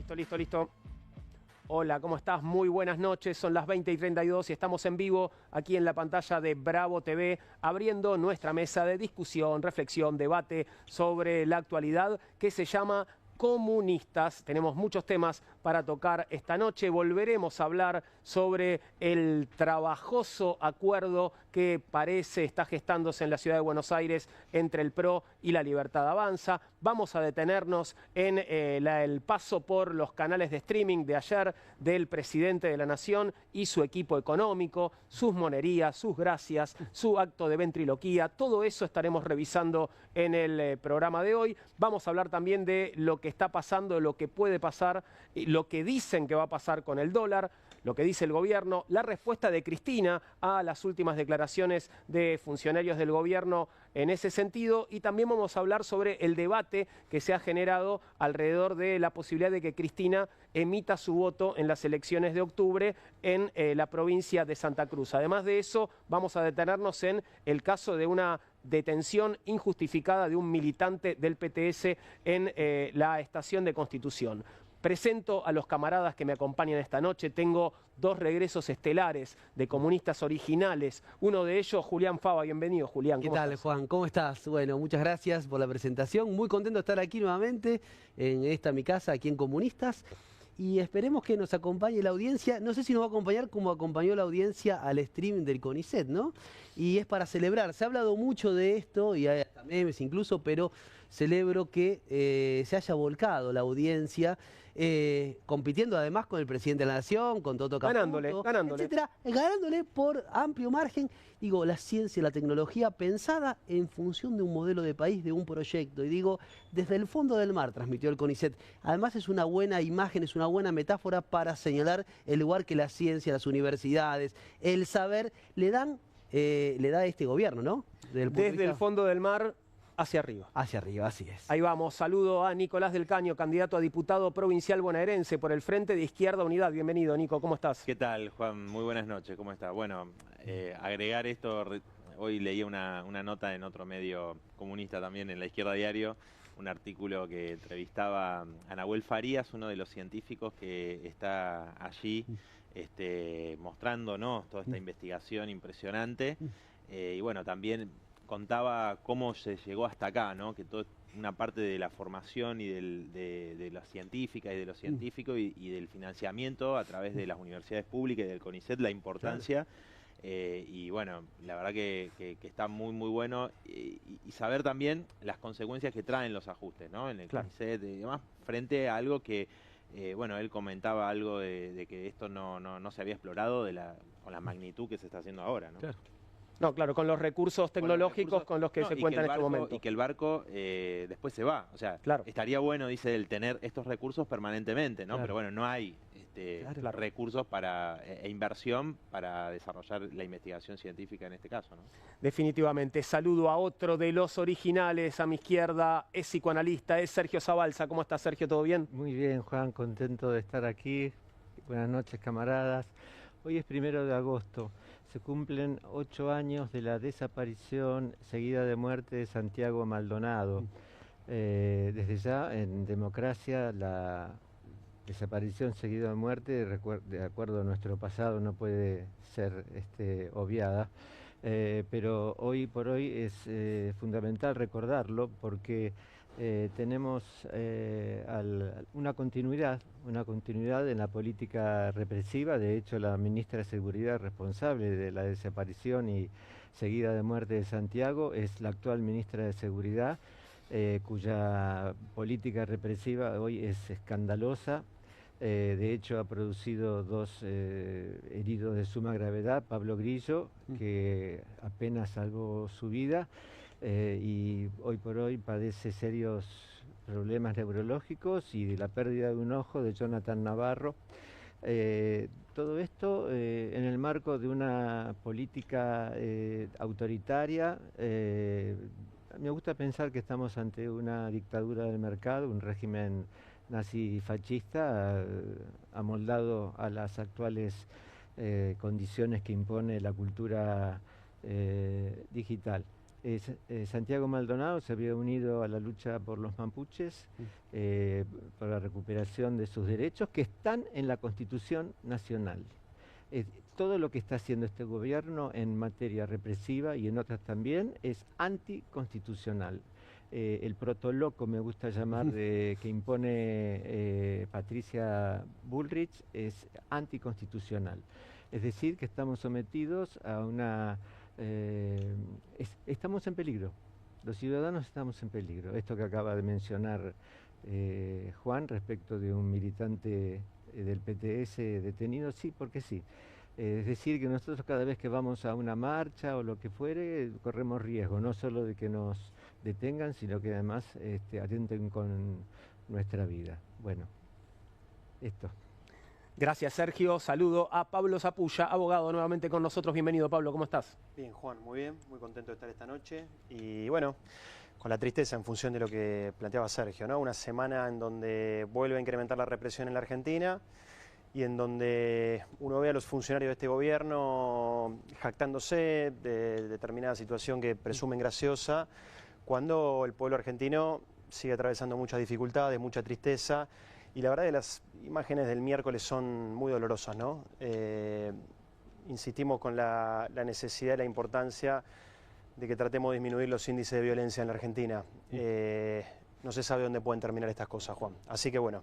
Listo, listo, listo. Hola, ¿cómo estás? Muy buenas noches, son las 20:32 y estamos en vivo aquí en la pantalla de Bravo TV, abriendo nuestra mesa de discusión, reflexión, debate sobre la actualidad que se llama Comunistas. Tenemos muchos temas para tocar esta noche. Volveremos a hablar sobre el trabajoso acuerdo que parece está gestándose en la ciudad de Buenos Aires entre el PRO y la Libertad Avanza. Vamos a detenernos en el paso por los canales de streaming de ayer del presidente de la Nación y su equipo económico, sus monerías, sus gracias, su acto de ventriloquía. Todo eso estaremos revisando en el programa de hoy. Vamos a hablar también de lo que está pasando, lo que puede pasar, lo que dicen que va a pasar con el dólar, lo que dice el gobierno, la respuesta de Cristina a las últimas declaraciones de funcionarios del gobierno en ese sentido, y también vamos a hablar sobre el debate que se ha generado alrededor de la posibilidad de que Cristina emita su voto en las elecciones de octubre en la provincia de Santa Cruz. Además de eso, vamos a detenernos en el caso de una detención injustificada de un militante del PTS en la estación de Constitución. Presento a los camaradas que me acompañan esta noche. Tengo dos regresos estelares de comunistas originales. Uno de ellos, Julián Fava. Bienvenido, Julián. ¿Qué tal, Juan? ¿Cómo estás? Bueno, muchas gracias por la presentación. Muy contento de estar aquí nuevamente en esta mi casa, aquí en Comunistas. Y esperemos que nos acompañe la audiencia. No sé si nos va a acompañar como acompañó la audiencia al streaming del CONICET, ¿no? Y es para celebrar. Se ha hablado mucho de esto, y hay hasta memes incluso, pero celebro que se haya volcado la audiencia, compitiendo además con el presidente de la Nación, con Toto Caputo, ganándole. etcétera, ganándole por amplio margen. Digo, la ciencia y la tecnología pensada en función de un modelo de país, de un proyecto. Y digo, desde el fondo del mar transmitió el CONICET. Además es una buena imagen, es una buena metáfora para señalar el lugar que la ciencia, las universidades, el saber le da este gobierno, ¿no? Desde el fondo del mar hacia arriba. Hacia arriba, así es. Ahí vamos. Saludo a Nicolás del Caño, candidato a diputado provincial bonaerense por el Frente de Izquierda Unidad. Bienvenido, Nico. ¿Cómo estás? ¿Qué tal, Juan? Muy buenas noches. ¿Cómo estás? Bueno, agregar esto, hoy leí una nota en otro medio comunista también, en La Izquierda Diario, un artículo que entrevistaba a Nahuel Farías, uno de los científicos que está allí mostrándonos toda esta investigación impresionante. Y bueno, también contaba cómo se llegó hasta acá, ¿no? Que toda una parte de la formación y de las científicas y de los científicos y del financiamiento a través de las universidades públicas y del CONICET, la importancia. Claro. Y bueno, la verdad que está muy, muy bueno. Y saber también las consecuencias que traen los ajustes, ¿no? En el CONICET y demás, frente a algo que, bueno, él comentaba algo de que esto no se había explorado con la magnitud que se está haciendo ahora, ¿no? Claro. No, claro, con los recursos tecnológicos con los que se cuenta en este momento. Y que el barco después se va. O sea, claro, estaría bueno, dice él, tener estos recursos permanentemente, ¿no? Claro. Pero bueno, no hay recursos e inversión para desarrollar la investigación científica en este caso, ¿no? Definitivamente. Saludo a otro de los originales a mi izquierda, es psicoanalista, es Sergio Zabalza. ¿Cómo estás, Sergio? ¿Todo bien? Muy bien, Juan, contento de estar aquí. Buenas noches, camaradas. Hoy es 1 de agosto. Se cumplen 8 años de la desaparición seguida de muerte de Santiago Maldonado. Desde ya, en democracia, la desaparición seguida de muerte, de acuerdo a nuestro pasado, no puede ser obviada. Pero hoy por hoy es fundamental recordarlo porque tenemos una continuidad en la política represiva. De hecho, la ministra de Seguridad responsable de la desaparición y seguida de muerte de Santiago es la actual ministra de Seguridad, cuya política represiva hoy es escandalosa. De hecho, ha producido 2 heridos de suma gravedad, Pablo Grillo, que apenas salvó su vida, y hoy por hoy padece serios problemas neurológicos, y de la pérdida de un ojo de Jonathan Navarro. Todo esto en el marco de una política autoritaria. Me gusta pensar que estamos ante una dictadura del mercado, un régimen nazi-fascista amoldado a las actuales condiciones que impone la cultura digital. Santiago Maldonado se había unido a la lucha por los mapuches, por la recuperación de sus derechos que están en la Constitución Nacional. Todo lo que está haciendo este gobierno en materia represiva y en otras también es anticonstitucional. El protoloco, me gusta llamar, que impone Patricia Bullrich es anticonstitucional. Es decir, que estamos sometidos a una... estamos en peligro. Los ciudadanos estamos en peligro. Esto que acaba de mencionar Juan respecto de un militante del PTS detenido, sí, porque sí. Es decir, que nosotros cada vez que vamos a una marcha o lo que fuere, corremos riesgo, no solo de que nos detengan, sino que además atenten con nuestra vida. Bueno, esto. Gracias, Sergio. Saludo a Pablo Zapulla, abogado, nuevamente con nosotros. Bienvenido, Pablo. ¿Cómo estás? Bien, Juan, muy bien. Muy contento de estar esta noche. Y bueno, con la tristeza en función de lo que planteaba Sergio, ¿no? Una semana en donde vuelve a incrementar la represión en la Argentina y en donde uno ve a los funcionarios de este gobierno jactándose de determinada situación que presumen graciosa, cuando el pueblo argentino sigue atravesando muchas dificultades, mucha tristeza. Y la verdad que las imágenes del miércoles son muy dolorosas, ¿no? Insistimos con la necesidad y la importancia de que tratemos de disminuir los índices de violencia en la Argentina. No se sabe dónde pueden terminar estas cosas, Juan. Así que bueno,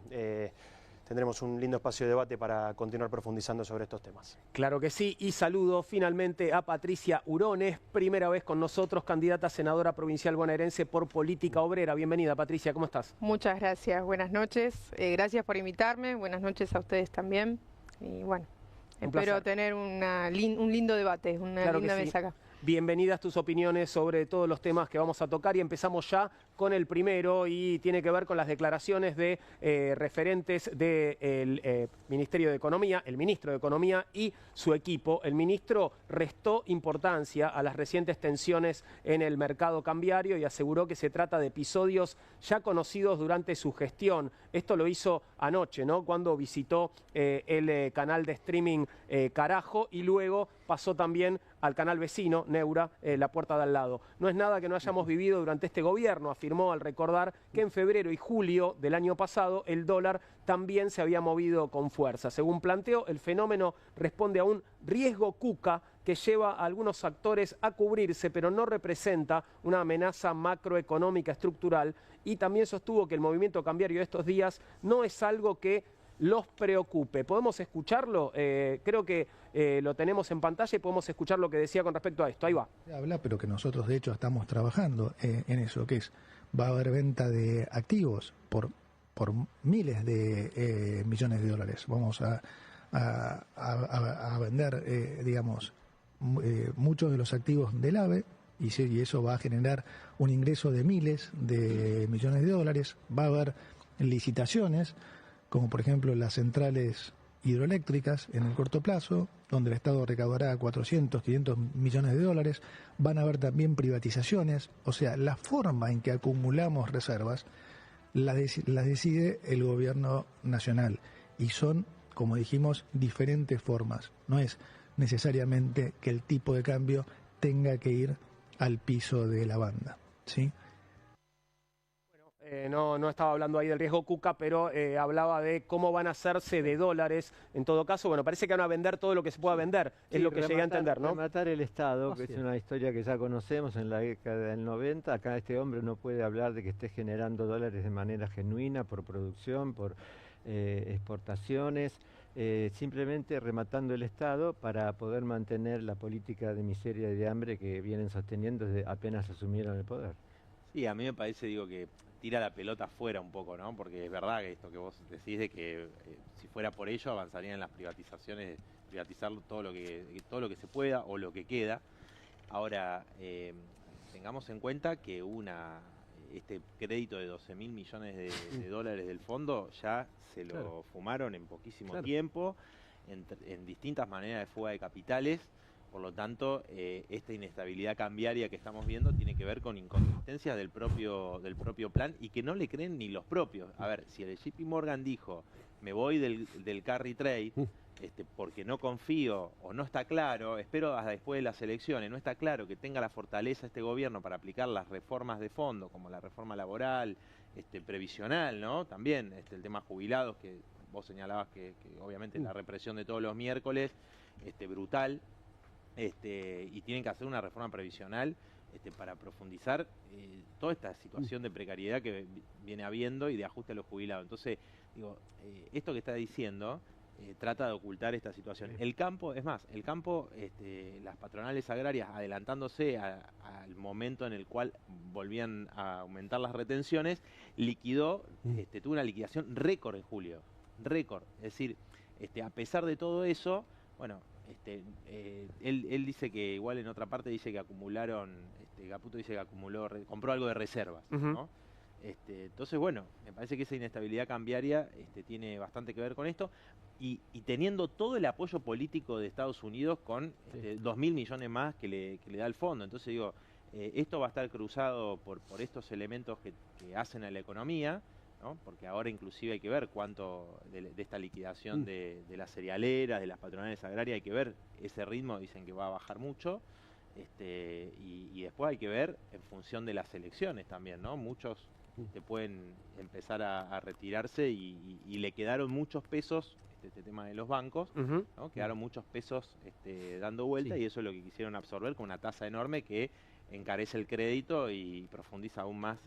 tendremos un lindo espacio de debate para continuar profundizando sobre estos temas. Claro que sí, y saludo finalmente a Patricia Urones, primera vez con nosotros, candidata a senadora provincial bonaerense por Política Obrera. Bienvenida, Patricia, ¿cómo estás? Muchas gracias, buenas noches. Gracias por invitarme, buenas noches a ustedes también. Y bueno, espero tener un lindo debate, una linda mesa acá. Bienvenidas tus opiniones sobre todos los temas que vamos a tocar y empezamos ya con el primero y tiene que ver con las declaraciones de referentes del Ministerio de Economía, el ministro de Economía y su equipo. El ministro restó importancia a las recientes tensiones en el mercado cambiario y aseguró que se trata de episodios ya conocidos durante su gestión. Esto lo hizo anoche, ¿no? Cuando visitó el canal de streaming Carajo y luego pasó también al canal vecino, Neura, la puerta de al lado. No es nada que no hayamos vivido durante este gobierno, afirmó al recordar que en febrero y julio del año pasado el dólar también se había movido con fuerza. Según planteó, el fenómeno responde a un riesgo cuca que lleva a algunos actores a cubrirse, pero no representa una amenaza macroeconómica estructural, y también sostuvo que el movimiento cambiario de estos días no es algo que los preocupe. ¿Podemos escucharlo? Creo que lo tenemos en pantalla y podemos escuchar lo que decía con respecto a esto. Ahí va. Habla, pero que nosotros de hecho estamos trabajando en eso, que es, va a haber venta de activos por miles de millones de dólares. Vamos a vender, digamos, muchos de los activos del AVE y eso va a generar un ingreso de miles de millones de dólares. Va a haber licitaciones, como por ejemplo las centrales hidroeléctricas en el corto plazo, donde el Estado recaudará 400, 500 millones de dólares. Van a haber también privatizaciones, o sea, la forma en que acumulamos reservas la decide el gobierno nacional y son, como dijimos, diferentes formas. No es necesariamente que el tipo de cambio tenga que ir al piso de la banda, ¿sí? No estaba hablando ahí del riesgo cuca, pero hablaba de cómo van a hacerse de dólares. En todo caso, bueno, parece que van a vender todo lo que se pueda vender, es lo que llegué a entender, ¿no? Rematar el Estado, que es una historia que ya conocemos en la década del 90. Acá este hombre no puede hablar de que esté generando dólares de manera genuina, por producción, por exportaciones, simplemente rematando el Estado para poder mantener la política de miseria y de hambre que vienen sosteniendo desde apenas asumieron el poder. Sí, a mí me parece, digo, que tira la pelota afuera un poco, ¿no? Porque es verdad que esto que vos decís de que si fuera por ello avanzarían en las privatizaciones, privatizar todo lo que se pueda o lo que queda. Ahora, tengamos en cuenta que este crédito de 12.000 millones de dólares del fondo ya se lo fumaron en poquísimo tiempo, en distintas maneras de fuga de capitales. Por lo tanto, esta inestabilidad cambiaria que estamos viendo tiene que ver con inconsistencias del propio plan y que no le creen ni los propios. A ver, si el JP Morgan dijo, me voy del carry trade, porque no confío o no está claro, espero hasta después de las elecciones, no está claro que tenga la fortaleza este gobierno para aplicar las reformas de fondo, como la reforma laboral, previsional, ¿no? También el tema jubilados, que vos señalabas que obviamente la represión de todos los miércoles, brutal, y tienen que hacer una reforma previsional para profundizar toda esta situación de precariedad que viene habiendo y de ajuste a los jubilados. Entonces, digo, esto que está diciendo trata de ocultar esta situación. El campo, es más, el campo, las patronales agrarias adelantándose al momento en el cual volvían a aumentar las retenciones, liquidó, tuvo una liquidación récord en julio, récord. Es decir, a pesar de todo eso, bueno, él dice que igual en otra parte dice que acumularon, Caputo dice que compró algo de reservas, ¿no? Entonces, bueno, me parece que esa inestabilidad cambiaria tiene bastante que ver con esto y teniendo todo el apoyo político de Estados Unidos con 2.000 millones más que le da el fondo. Entonces digo, esto va a estar cruzado por estos elementos que hacen a la economía, ¿no? Porque ahora inclusive hay que ver cuánto de esta liquidación de las cerealeras, de las patronales agrarias, hay que ver ese ritmo, dicen que va a bajar mucho. Y después hay que ver en función de las elecciones también, ¿no? Muchos pueden empezar a retirarse y le quedaron muchos pesos, este tema de los bancos, ¿no? Quedaron muchos pesos dando vuelta y eso es lo que quisieron absorber con una tasa enorme que encarece el crédito y profundiza aún más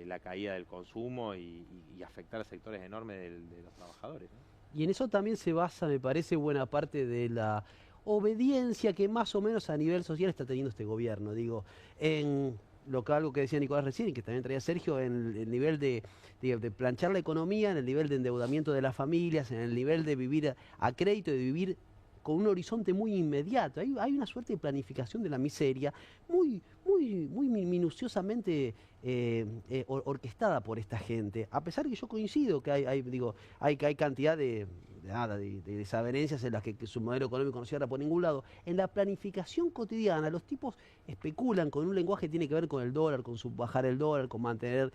la caída del consumo y afectar a sectores enormes de los trabajadores, ¿no? Y en eso también se basa, me parece, buena parte de la obediencia que más o menos a nivel social está teniendo este gobierno. Digo, en algo que decía Nicolás recién y que también traía Sergio, en el nivel de planchar la economía, en el nivel de endeudamiento de las familias, en el nivel de vivir a crédito, de vivir con un horizonte muy inmediato. Hay una suerte de planificación de la miseria muy minuciosamente orquestada por esta gente. A pesar que yo coincido que hay cantidad de desavenencias en las que su modelo económico no cierra por ningún lado. En la planificación cotidiana, los tipos especulan con un lenguaje que tiene que ver con el dólar, con subbajar el dólar, con mantener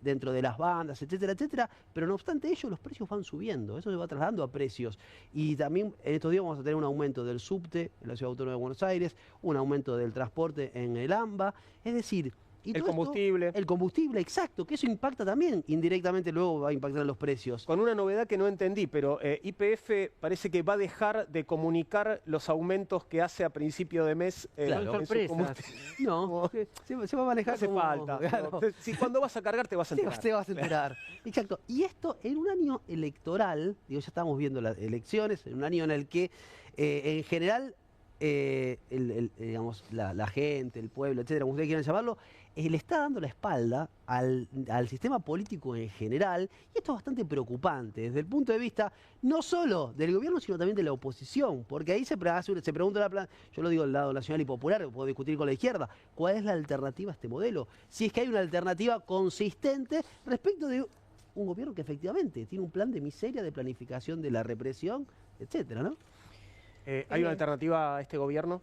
dentro de las bandas, etcétera, etcétera. Pero no obstante ello, los precios van subiendo. Eso se va trasladando a precios. Y también en estos días vamos a tener un aumento del subte en la Ciudad Autónoma de Buenos Aires, un aumento del transporte en el AMBA. Es decir, y el combustible. El combustible, exacto, que eso impacta también, indirectamente luego va a impactar en los precios. Con una novedad que no entendí, pero YPF parece que va a dejar de comunicar los aumentos que hace a principio de mes. Claro, sorpresas. No, se va a manejar no hace como... falta. Claro. Si cuando vas a cargar te vas a enterar. Te vas a enterar. Exacto. Y esto en un año electoral, digo, ya estamos viendo las elecciones, en un año en el que en general digamos, la gente, el pueblo, etcétera, como ustedes quieran llamarlo, le está dando la espalda al sistema político en general, y esto es bastante preocupante desde el punto de vista no solo del gobierno, sino también de la oposición, porque ahí se pregunta, yo lo digo del lado nacional y popular, puedo discutir con la izquierda, ¿cuál es la alternativa a este modelo? Si es que hay una alternativa consistente respecto de un gobierno que efectivamente tiene un plan de miseria, de planificación de la represión, etcétera, ¿no? ¿Hay una alternativa a este gobierno?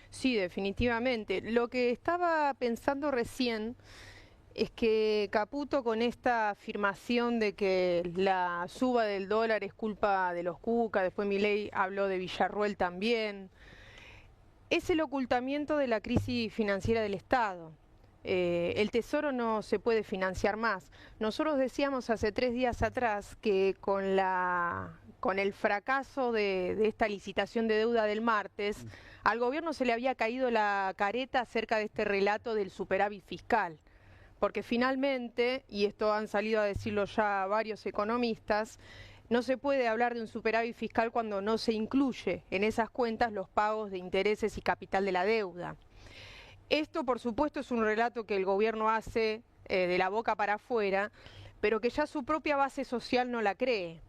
Sí, definitivamente. Lo que estaba pensando recién es que Caputo, con esta afirmación de que la suba del dólar es culpa de los Cuca, después Milei habló de Villarruel también, es el ocultamiento de la crisis financiera del Estado. El Tesoro no se puede financiar más. Nosotros decíamos hace 3 días atrás que con el fracaso de esta licitación de deuda del martes, al gobierno se le había caído la careta acerca de este relato del superávit fiscal. Porque finalmente, y esto han salido a decirlo ya varios economistas, no se puede hablar de un superávit fiscal cuando no se incluye en esas cuentas los pagos de intereses y capital de la deuda. Esto, por supuesto, es un relato que el gobierno hace de la boca para afuera, pero que ya su propia base social no la cree.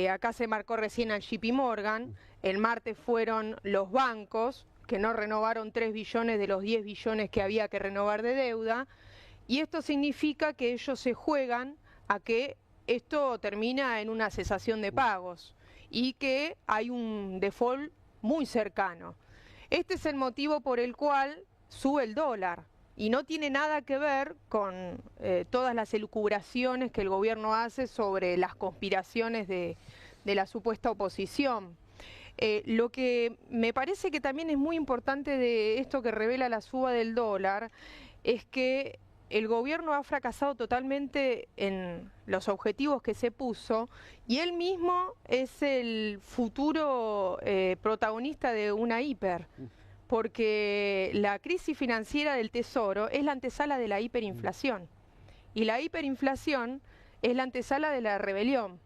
Acá se marcó recién al JP Morgan, el martes fueron los bancos, que no renovaron 3 billones de los 10 billones que había que renovar de deuda, y esto significa que ellos se juegan a que esto termina en una cesación de pagos y que hay un default muy cercano. Este es el motivo por el cual sube el dólar. Y no tiene nada que ver con todas las elucubraciones que el gobierno hace sobre las conspiraciones de la supuesta oposición. Lo que me parece que también es muy importante de esto que revela la suba del dólar es que el gobierno ha fracasado totalmente en los objetivos que se puso y él mismo es el futuro protagonista de una hiper, porque la crisis financiera del Tesoro es la antesala de la hiperinflación y la hiperinflación es la antesala de la rebelión.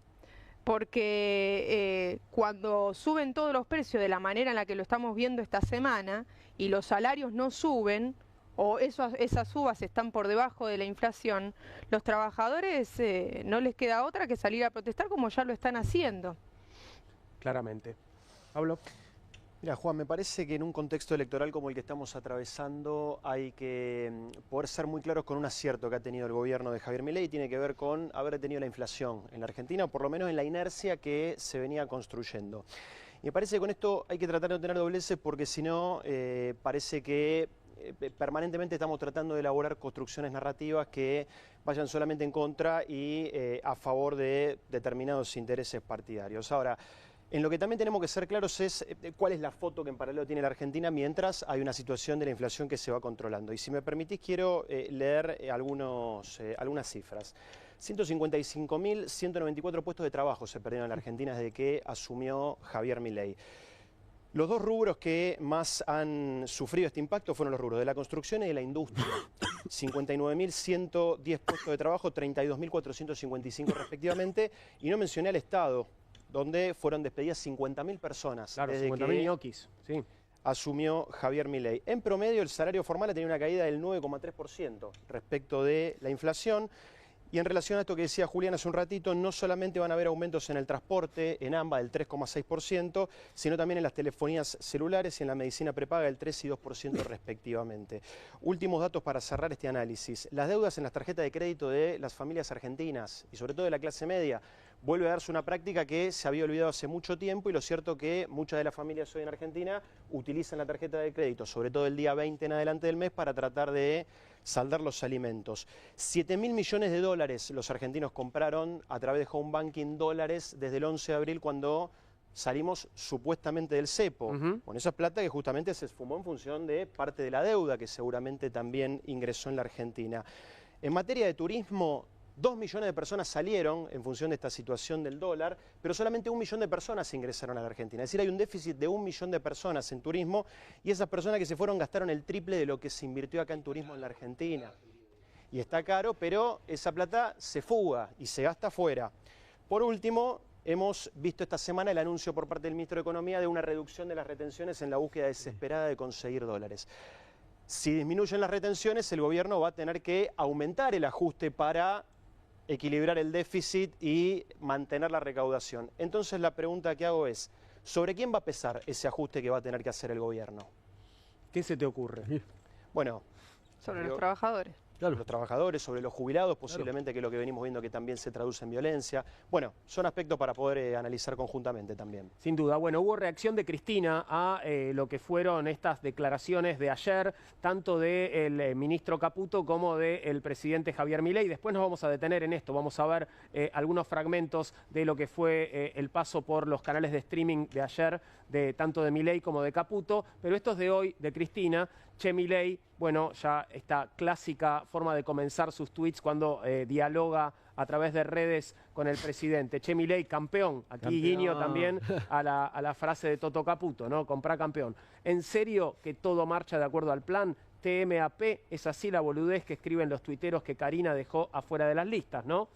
Porque cuando suben todos los precios de la manera en la que lo estamos viendo esta semana y los salarios no suben o esas subas están por debajo de la inflación, los trabajadores no les queda otra que salir a protestar como ya lo están haciendo. Claramente. Pablo. Mira, Juan, me parece que en un contexto electoral como el que estamos atravesando hay que poder ser muy claros con un acierto que ha tenido el gobierno de Javier Milei, tiene que ver con haber detenido la inflación en la Argentina, o por lo menos en la inercia que se venía construyendo. Y me parece que con esto hay que tratar de no tener dobleces porque si no, parece que permanentemente estamos tratando de elaborar construcciones narrativas que vayan solamente en contra y a favor de determinados intereses partidarios. Ahora, en lo que también tenemos que ser claros es cuál es la foto que en paralelo tiene la Argentina mientras hay una situación de la inflación que se va controlando. Y si me permitís, quiero leer algunas cifras. 155.194 puestos de trabajo se perdieron en la Argentina desde que asumió Javier Milei. Los dos rubros que más han sufrido este impacto fueron los rubros de la construcción y de la industria. 59.110 puestos de trabajo, 32.455 respectivamente. Y no mencioné al Estado, donde fueron despedidas 50.000 personas. Claro, desde 50.000 ñoquis, sí. Asumió Javier Milei. En promedio, el salario formal ha tenido una caída del 9,3% respecto de la inflación. Y en relación a esto que decía Julián hace un ratito, no solamente van a haber aumentos en el transporte, en AMBA del 3,6%, sino también en las telefonías celulares y en la medicina prepaga del 3 y 2% respectivamente. Últimos datos para cerrar este análisis. Las deudas en las tarjetas de crédito de las familias argentinas y sobre todo de la clase media vuelve a darse una práctica que se había olvidado hace mucho tiempo y lo cierto que muchas de las familias hoy en Argentina utilizan la tarjeta de crédito, sobre todo el día 20 en adelante del mes, para tratar de saldar los alimentos. 7.000 millones de dólares los argentinos compraron a través de Home Banking dólares desde el 11 de abril cuando salimos supuestamente del cepo. Con esa plata que justamente se esfumó en función de parte de la deuda que seguramente también ingresó en la Argentina. En materia de turismo, 2 millones de personas salieron en función de esta situación del dólar, pero solamente 1 millón de personas ingresaron a la Argentina. Es decir, hay un déficit de 1 millón de personas en turismo y esas personas que se fueron gastaron el triple de lo que se invirtió acá en turismo en la Argentina. Y está caro, pero esa plata se fuga y se gasta afuera. Por último, hemos visto esta semana el anuncio por parte del Ministro de Economía de una reducción de las retenciones en la búsqueda desesperada de conseguir dólares. Si disminuyen las retenciones, el gobierno va a tener que aumentar el ajuste para equilibrar el déficit y mantener la recaudación. Entonces la pregunta que hago es, ¿sobre quién va a pesar ese ajuste que va a tener que hacer el gobierno? ¿Qué se te ocurre? Bueno, Sobre los trabajadores. Sobre los trabajadores, sobre los jubilados, posiblemente, que es lo que venimos viendo que también se traduce en violencia. Bueno, son aspectos para poder analizar conjuntamente también. Sin duda. Bueno, hubo reacción de Cristina a lo que fueron estas declaraciones de ayer, tanto del ministro Caputo como del presidente Javier Milei. Después nos vamos a detener en esto, vamos a ver algunos fragmentos de lo que fue el paso por los canales de streaming de ayer, de tanto de Milei como de Caputo, pero esto es de hoy, de Cristina. Che Milei, bueno, ya esta clásica forma de comenzar sus tweets cuando dialoga a través de redes con el presidente. Che Milei, campeón. Aquí guiño también a la frase de Toto Caputo, ¿no? Comprá campeón. ¿En serio que todo marcha de acuerdo al plan? TMAP, es así la boludez que escriben los tuiteros que Karina dejó afuera de las listas, ¿no?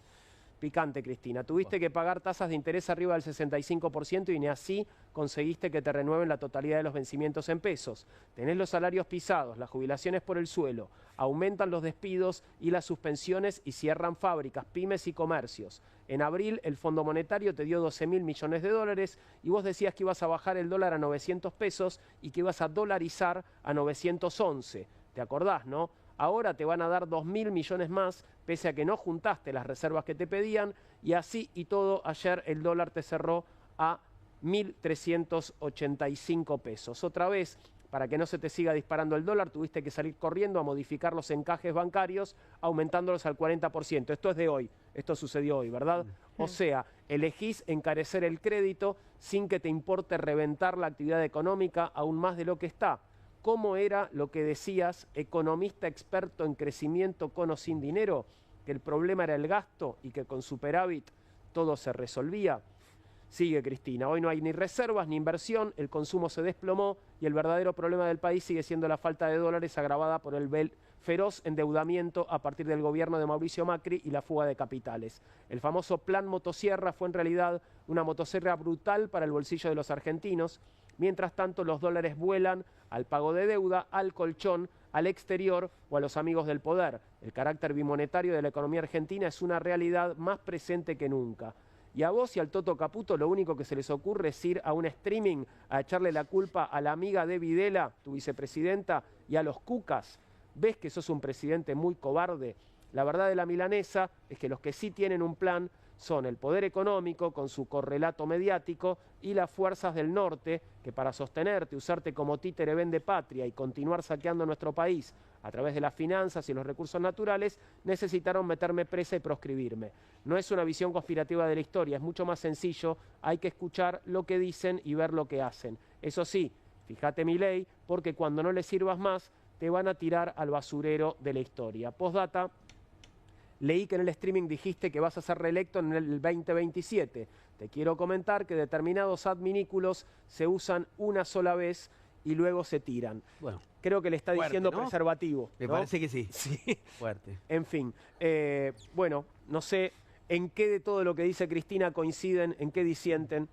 Picante, Cristina. Tuviste que pagar tasas de interés arriba del 65% y ni así conseguiste que te renueven la totalidad de los vencimientos en pesos. Tenés los salarios pisados, las jubilaciones por el suelo, aumentan los despidos y las suspensiones y cierran fábricas, pymes y comercios. En abril el Fondo Monetario te dio 12.000 millones de dólares y vos decías que ibas a bajar el dólar a 900 pesos y que ibas a dolarizar a 911. ¿Te acordás, no? Ahora te van a dar 2.000 millones más, pese a que no juntaste las reservas que te pedían, y así y todo, ayer el dólar te cerró a 1.385 pesos. Otra vez, para que no se te siga disparando el dólar, tuviste que salir corriendo a modificar los encajes bancarios, aumentándolos al 40%. Esto es de hoy, Esto sucedió hoy, ¿verdad? O sea, elegís encarecer el crédito sin que te importe reventar la actividad económica aún más de lo que está. ¿Cómo era lo que decías, economista experto en crecimiento con o sin dinero? Que el problema era el gasto y que con superávit todo se resolvía. Sigue Cristina, hoy no hay ni reservas ni inversión, el consumo se desplomó y el verdadero problema del país sigue siendo la falta de dólares agravada por el feroz endeudamiento a partir del gobierno de Mauricio Macri y la fuga de capitales. El famoso plan motosierra fue en realidad una motosierra brutal para el bolsillo de los argentinos. Mientras tanto, los dólares vuelan al pago de deuda, al colchón, al exterior o a los amigos del poder. El carácter bimonetario de la economía argentina es una realidad más presente que nunca. Y a vos y al Toto Caputo lo único que se les ocurre es ir a un streaming a echarle la culpa a la amiga de Videla, tu vicepresidenta, y a los cucas. ¿Ves que sos un presidente muy cobarde? La verdad de la milanesa es que los que sí tienen un plan son el poder económico con su correlato mediático y las fuerzas del norte que para sostenerte, usarte como títere vende patria y continuar saqueando nuestro país a través de las finanzas y los recursos naturales, necesitaron meterme presa y proscribirme. No es una visión conspirativa de la historia, es mucho más sencillo, hay que escuchar lo que dicen y ver lo que hacen. Eso sí, fíjate Milei, porque cuando no le sirvas más, te van a tirar al basurero de la historia. Postdata, leí que en el streaming dijiste que vas a ser reelecto en el 2027. Te quiero comentar que determinados adminículos se usan una sola vez y luego se tiran. Bueno, creo que le está fuerte, diciendo ¿no? preservativo. Me ¿no? parece que sí. Sí. Fuerte. En fin, bueno, no sé en qué de todo lo que dice Cristina coinciden, en qué disienten.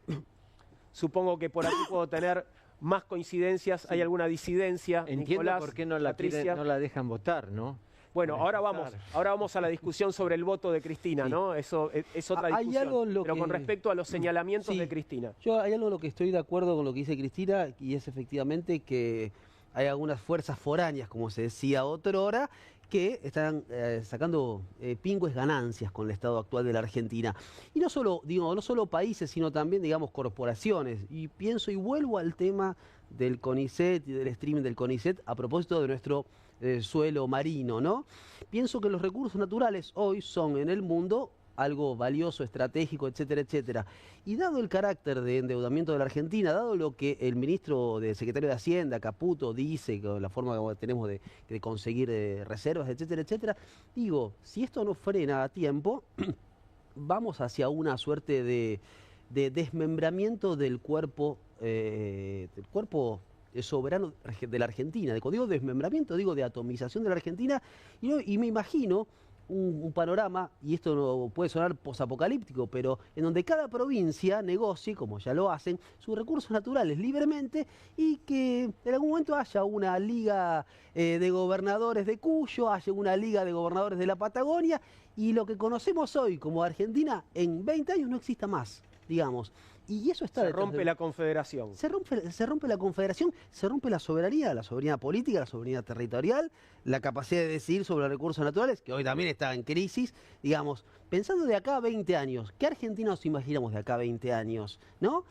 Supongo que por aquí puedo tener más coincidencias. ¿Hay alguna disidencia? Entiendo Nicolás, por qué no la, Patricia. no la dejan votar, ¿no? Bueno, Para ahora empezar. vamos a la discusión sobre el voto de Cristina, Sí. ¿no? Eso es otra Hay discusión. algo en lo Pero con que- respecto a los señalamientos Sí. de Cristina. Yo hay algo en lo que estoy de acuerdo con lo que dice Cristina y es efectivamente que hay algunas fuerzas foráneas, como se decía otrora, que están sacando pingües ganancias con el estado actual de la Argentina. Y no solo, no solo países, sino también, digamos, corporaciones. Y pienso y vuelvo al tema del CONICET y del streaming del CONICET a propósito de nuestro suelo marino, ¿no? Pienso que los recursos naturales hoy son en el mundo algo valioso, estratégico, etcétera, etcétera. Y dado el carácter de endeudamiento de la Argentina, dado lo que el ministro secretario de Hacienda, Caputo, dice, que la forma que tenemos de conseguir reservas, etcétera, etcétera, digo, si esto no frena a tiempo, vamos hacia una suerte de desmembramiento del cuerpo soberano de la Argentina. Digo desmembramiento, digo de atomización de la Argentina, y me imagino un panorama, y esto no puede sonar posapocalíptico, pero en donde cada provincia negocie, como ya lo hacen, sus recursos naturales libremente y que en algún momento haya una liga de gobernadores de Cuyo, haya una liga de gobernadores de la Patagonia, y lo que conocemos hoy como Argentina en 20 años no exista más, digamos. Y eso está Se detrás rompe la confederación. se rompe la confederación, se rompe la soberanía política, la soberanía territorial, la capacidad de decidir sobre los recursos naturales, que hoy también está en crisis. Digamos, pensando de acá a 20 años, ¿qué Argentina nos imaginamos de acá a 20 años? ¿No?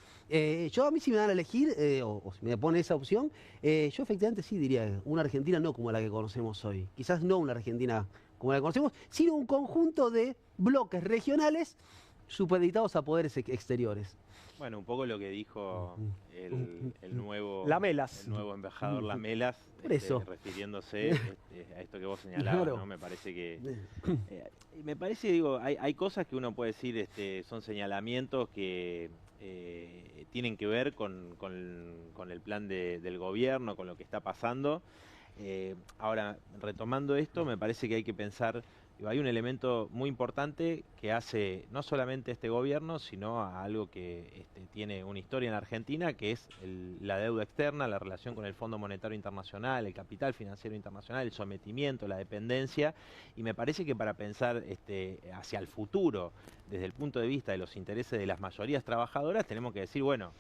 Yo a mí si me dan a elegir, o si me pone esa opción, yo efectivamente sí diría una Argentina no como la que conocemos hoy. Quizás no una Argentina como la que conocemos, sino un conjunto de bloques regionales supeditados a poderes exteriores. Bueno, un poco lo que dijo el nuevo Lamelas. el nuevo embajador Lamelas, Por eso. refiriéndose a esto que vos señalabas, Claro. ¿no? Me parece que digo, hay cosas que uno puede decir, son señalamientos que tienen que ver con el plan del gobierno, con lo que está pasando. Ahora, retomando esto, me parece que hay que pensar. Hay un elemento muy importante que hace no solamente este gobierno, sino a algo que tiene una historia en Argentina, que es la deuda externa, la relación con el Fondo Monetario Internacional, el capital financiero internacional, el sometimiento, la dependencia. Y me parece que para pensar hacia el futuro, desde el punto de vista de los intereses de las mayorías trabajadoras, tenemos que decir, bueno,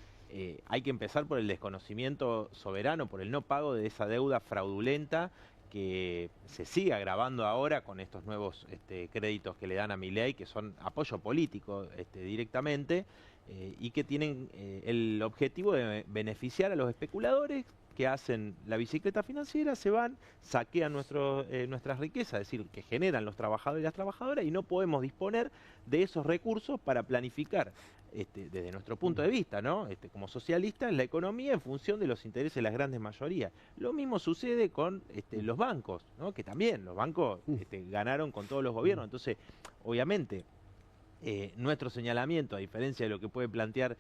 hay que empezar por el desconocimiento soberano, por el no pago de esa deuda fraudulenta que se sigue agravando ahora con estos nuevos créditos que le dan a Milei, que son apoyo político directamente, y que tienen el objetivo de beneficiar a los especuladores que hacen la bicicleta financiera, se van, saquean nuestras riquezas, es decir, que generan los trabajadores y las trabajadoras, y no podemos disponer de esos recursos para planificar, desde nuestro punto de vista, ¿no? Como socialistas, la economía en función de los intereses de las grandes mayorías. Lo mismo sucede con los bancos, ¿no? Que también los bancos ganaron con todos los gobiernos. Entonces, obviamente, nuestro señalamiento, a diferencia de lo que puede plantear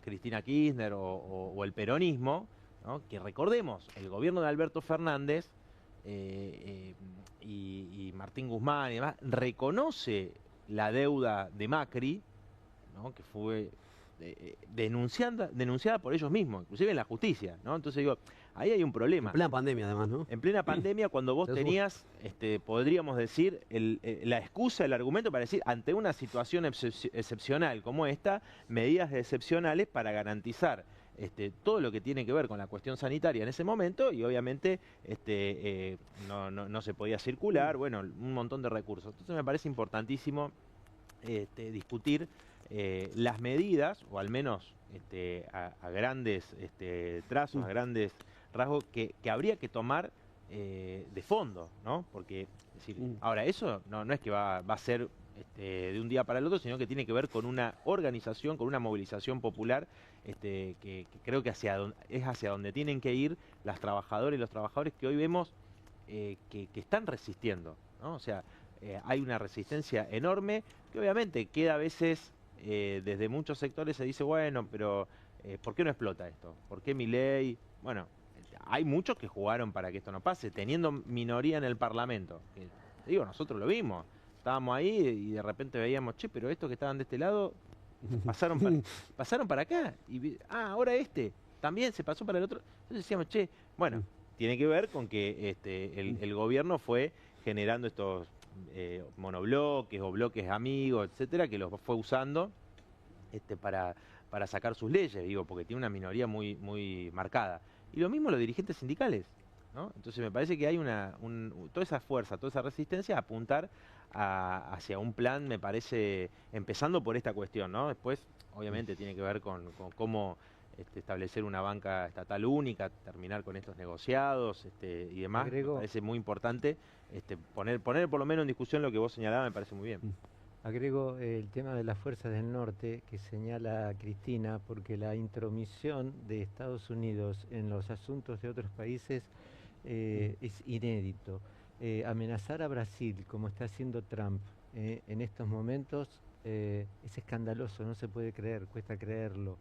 Cristina Kirchner o el peronismo, ¿no? Que recordemos, el gobierno de Alberto Fernández y Martín Guzmán y demás reconoce la deuda de Macri, ¿no? Que fue denunciada por ellos mismos, inclusive en la justicia, ¿no? Entonces digo, ahí hay un problema. En plena pandemia, además, ¿no? En plena pandemia, cuando vos tenías, podríamos decir, la excusa, el argumento para decir, ante una situación excepcional como esta, medidas excepcionales para garantizar todo lo que tiene que ver con la cuestión sanitaria en ese momento, y obviamente no se podía circular, bueno, un montón de recursos. Entonces me parece importantísimo discutir las medidas, o al menos a grandes trazos, a grandes rasgos, que habría que tomar de fondo, ¿no? Porque, es decir, ahora eso no es que va a ser de un día para el otro, sino que tiene que ver con una organización, con una movilización popular, que creo que es hacia donde tienen que ir las trabajadoras y los trabajadores que hoy vemos que están resistiendo, ¿no? O sea, hay una resistencia enorme que obviamente queda a veces, desde muchos sectores se dice, bueno, pero ¿por qué no explota esto? ¿Por qué Milei? Bueno, hay muchos que jugaron para que esto no pase, teniendo minoría en el Parlamento. Digo, nosotros lo vimos, estábamos ahí y de repente veíamos, che, pero estos que estaban de este lado pasaron para acá. Y ahora también se pasó para el otro. Entonces decíamos, che, bueno, tiene que ver con que el gobierno fue generando estos monobloques o bloques amigos, etcétera, que los fue usando para sacar sus leyes, digo, porque tiene una minoría muy, muy marcada. Y lo mismo los dirigentes sindicales, ¿no? Entonces me parece que hay toda esa fuerza, toda esa resistencia a apuntar hacia un plan, me parece, empezando por esta cuestión, ¿no? Después, obviamente, tiene que ver con cómo establecer una banca estatal única, terminar con estos negociados y demás. Me parece muy importante poner por lo menos en discusión lo que vos señalabas, me parece muy bien. Agrego el tema de las fuerzas del norte que señala Cristina, porque la intromisión de Estados Unidos en los asuntos de otros países es inédito. Amenazar a Brasil, como está haciendo Trump en estos momentos, es escandaloso, no se puede creer, cuesta creerlo.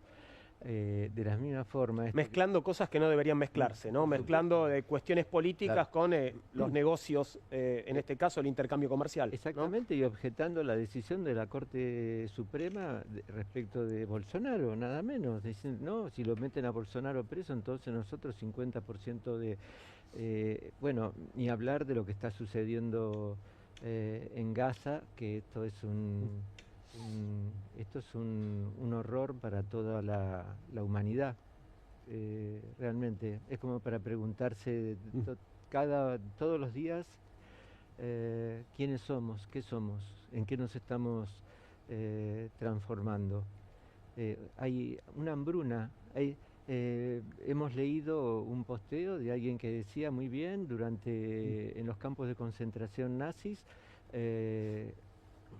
De la misma forma... Mezclando cosas que no deberían mezclarse, ¿no? Mezclando cuestiones políticas con los negocios, en este caso el intercambio comercial. Exactamente, ¿no? Y objetando la decisión de la Corte Suprema respecto de Bolsonaro, nada menos. Dicen, no, si lo meten a Bolsonaro preso, entonces nosotros 50% de... bueno, ni hablar de lo que está sucediendo en Gaza, que esto es un horror para toda la humanidad. Realmente es como para preguntarse todos los días quiénes somos, qué somos, en qué nos estamos transformando. Hay una hambruna. Hemos leído un posteo de alguien que decía muy bien, en los campos de concentración nazis,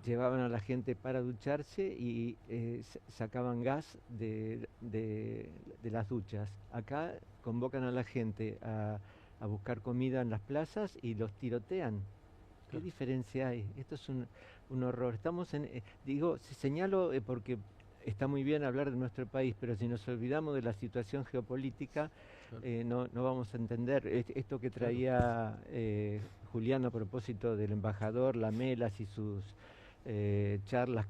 llevaban a la gente para ducharse y sacaban gas de las duchas. Acá convocan a la gente a buscar comida en las plazas y los tirotean. ¿Qué diferencia hay? Esto es un horror. Estamos señalo porque está muy bien hablar de nuestro país, pero si nos olvidamos de la situación geopolítica, no vamos a entender esto que traía Julián a propósito del embajador Lamelas y sus charlas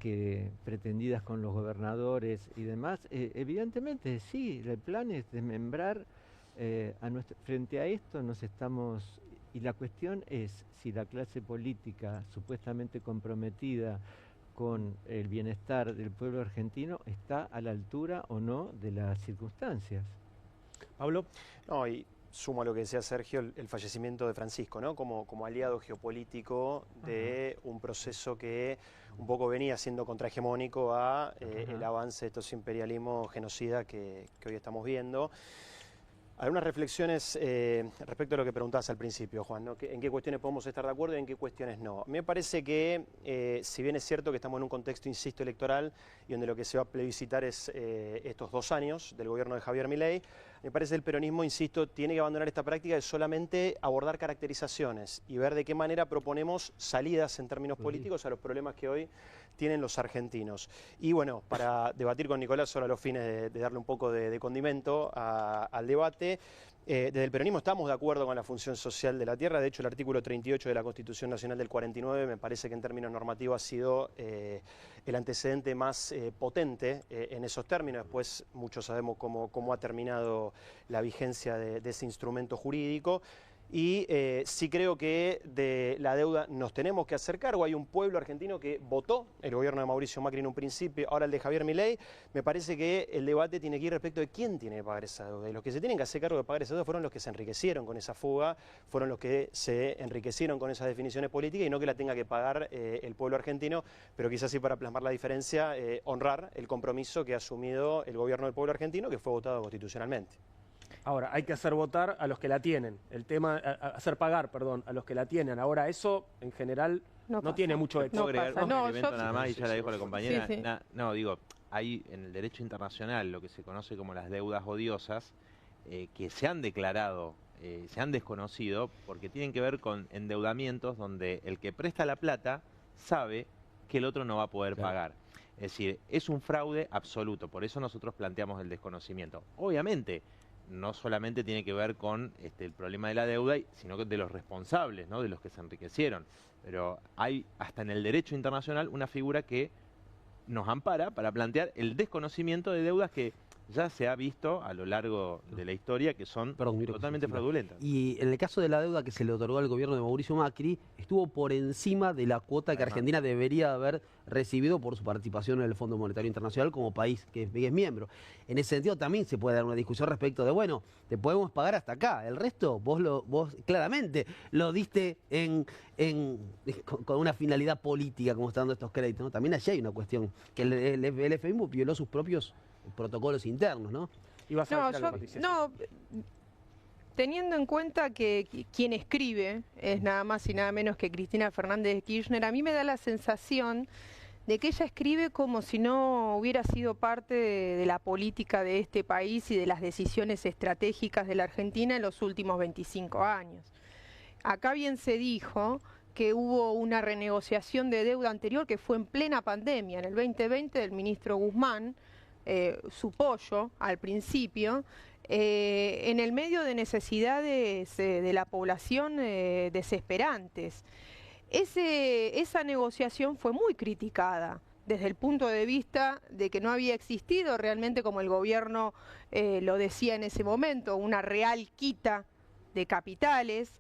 pretendidas con los gobernadores y demás. Evidentemente, sí, el plan es desmembrar frente a esto y la cuestión es si la clase política supuestamente comprometida con el bienestar del pueblo argentino está a la altura o no de las circunstancias. Pablo. No, y sumo a lo que decía Sergio, el fallecimiento de Francisco, ¿no? Como aliado geopolítico de un proceso que un poco venía siendo contrahegemónico a el avance de estos imperialismos genocidas que hoy estamos viendo. Algunas reflexiones respecto a lo que preguntabas al principio, Juan, ¿no? ¿En qué cuestiones podemos estar de acuerdo y en qué cuestiones no? Me parece que, si bien es cierto que estamos en un contexto, insisto, electoral, y donde lo que se va a plebiscitar es estos 2 años del gobierno de Javier Milei, me parece que el peronismo, insisto, tiene que abandonar esta práctica de solamente abordar caracterizaciones y ver de qué manera proponemos salidas en términos políticos a los problemas que hoy tienen los argentinos. Y bueno, para debatir con Nicolás, solo a los fines de darle un poco de condimento al debate, desde el peronismo estamos de acuerdo con la función social de la tierra. De hecho, el artículo 38 de la Constitución Nacional del 49 me parece que en términos normativos ha sido el antecedente más potente en esos términos. Después muchos sabemos cómo ha terminado la vigencia de ese instrumento jurídico. Y sí creo que de la deuda nos tenemos que hacer cargo. Hay un pueblo argentino que votó el gobierno de Mauricio Macri en un principio, ahora el de Javier Milei. Me parece que el debate tiene que ir respecto de quién tiene que pagar esa deuda. Y los que se tienen que hacer cargo de pagar esa deuda fueron los que se enriquecieron con esa fuga, fueron los que se enriquecieron con esas definiciones políticas y no que la tenga que pagar el pueblo argentino, pero quizás sí, para plasmar la diferencia, honrar el compromiso que ha asumido el gobierno del pueblo argentino, que fue votado constitucionalmente. Ahora, hay que hacer votar a los que la tienen. El tema, hacer pagar, perdón, a los que la tienen. Ahora, eso en general no tiene mucho éxito. ¿Puedo agregar un elemento nada más? Y ya la dijo la compañera. Sí. No, digo, hay en el derecho internacional lo que se conoce como las deudas odiosas, que se han declarado, se han desconocido, porque tienen que ver con endeudamientos donde el que presta la plata sabe que el otro no va a poder pagar. Es decir, es un fraude absoluto. Por eso nosotros planteamos el desconocimiento. Obviamente, no solamente tiene que ver con el problema de la deuda, sino que de los responsables, ¿no? De los que se enriquecieron. Pero hay hasta en el derecho internacional una figura que nos ampara para plantear el desconocimiento de deudas que ya se ha visto a lo largo de la historia que son totalmente fraudulentas. Y en el caso de la deuda que se le otorgó al gobierno de Mauricio Macri, estuvo por encima de la cuota que Argentina debería haber recibido por su participación en el Fondo Monetario Internacional como país que es miembro. En ese sentido también se puede dar una discusión respecto de, bueno, te podemos pagar hasta acá, el resto vos claramente lo diste con una finalidad política, como están dando estos créditos, ¿no? También allí hay una cuestión, que el FMI violó sus propios protocolos internos, ¿no? Teniendo en cuenta que quien escribe es nada más y nada menos que Cristina Fernández de Kirchner, a mí me da la sensación de que ella escribe como si no hubiera sido parte de la política de este país y de las decisiones estratégicas de la Argentina en los últimos 25 años. Acá bien se dijo que hubo una renegociación de deuda anterior que fue en plena pandemia, en el 2020, del ministro Guzmán, su pollo al principio, en el medio de necesidades de la población desesperantes. Esa negociación fue muy criticada desde el punto de vista de que no había existido realmente, como el gobierno lo decía en ese momento, una real quita de capitales,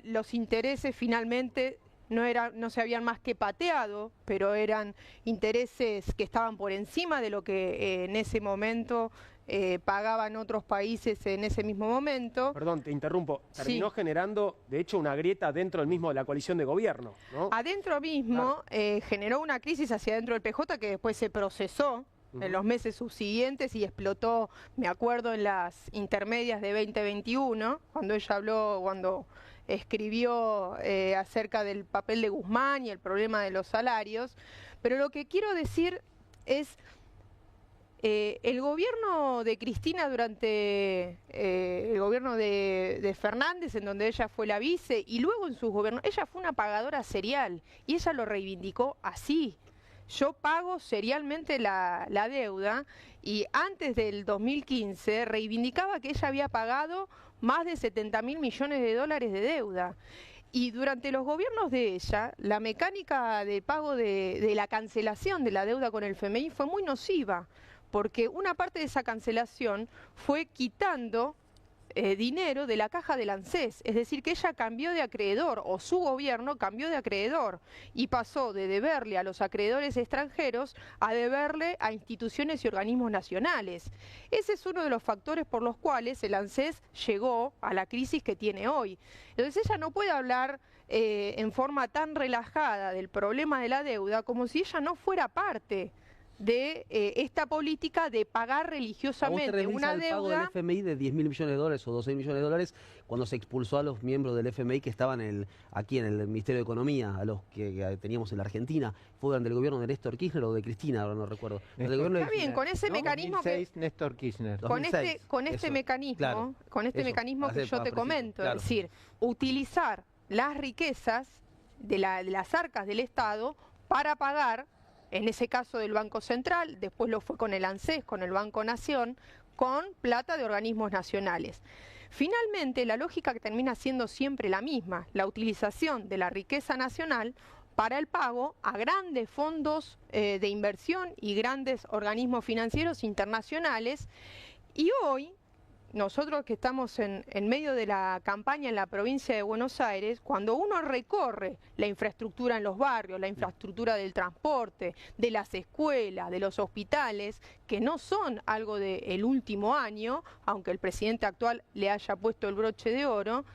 los intereses finalmente no se habían más que pateado, pero eran intereses que estaban por encima de lo que en ese momento pagaban otros países en ese mismo momento. Perdón, te interrumpo. Terminó generando, de hecho, una grieta dentro del mismo de la coalición de gobierno, ¿no? Adentro mismo generó una crisis hacia adentro del PJ que después se procesó en los meses subsiguientes y explotó, me acuerdo, en las intermedias de 2021, cuando ella habló, cuando escribió acerca del papel de Guzmán y el problema de los salarios. Pero lo que quiero decir es, el gobierno de Cristina durante el gobierno de Fernández, en donde ella fue la vice, y luego en sus gobiernos, ella fue una pagadora serial y ella lo reivindicó así. Yo pago serialmente la deuda, y antes del 2015 reivindicaba que ella había pagado más de 70.000 millones de dólares de deuda. Y durante los gobiernos de ella, la mecánica de pago de la cancelación de la deuda con el FMI fue muy nociva, porque una parte de esa cancelación fue quitando dinero de la caja del ANSES, es decir, que ella cambió de acreedor, o su gobierno cambió de acreedor, y pasó de deberle a los acreedores extranjeros a deberle a instituciones y organismos nacionales. Ese es uno de los factores por los cuales el ANSES llegó a la crisis que tiene hoy. Entonces ella no puede hablar en forma tan relajada del problema de la deuda como si ella no fuera parte de esta política de pagar religiosamente una el pago del deuda. FMI de 10.000 millones de dólares o 12 millones de dólares cuando se expulsó a los miembros del FMI que estaban aquí en el Ministerio de Economía, a los que teníamos en la Argentina. ¿Fue durante el gobierno de Néstor Kirchner o de Cristina? Ahora no recuerdo. Está bien, con ese mecanismo 2006, Néstor Kirchner. con este mecanismo, claro, mecanismo que yo te comento, claro. es decir, utilizar las riquezas de las arcas del Estado para pagar, en ese caso del Banco Central, después lo fue con el ANSES, con el Banco Nación, con plata de organismos nacionales. Finalmente, la lógica que termina siendo siempre la misma, la utilización de la riqueza nacional para el pago a grandes fondos de inversión y grandes organismos financieros internacionales. Y hoy, nosotros que estamos en medio de la campaña en la provincia de Buenos Aires, cuando uno recorre la infraestructura en los barrios, la infraestructura del transporte, de las escuelas, de los hospitales, que no son algo del último año, aunque el presidente actual le haya puesto el broche de oro,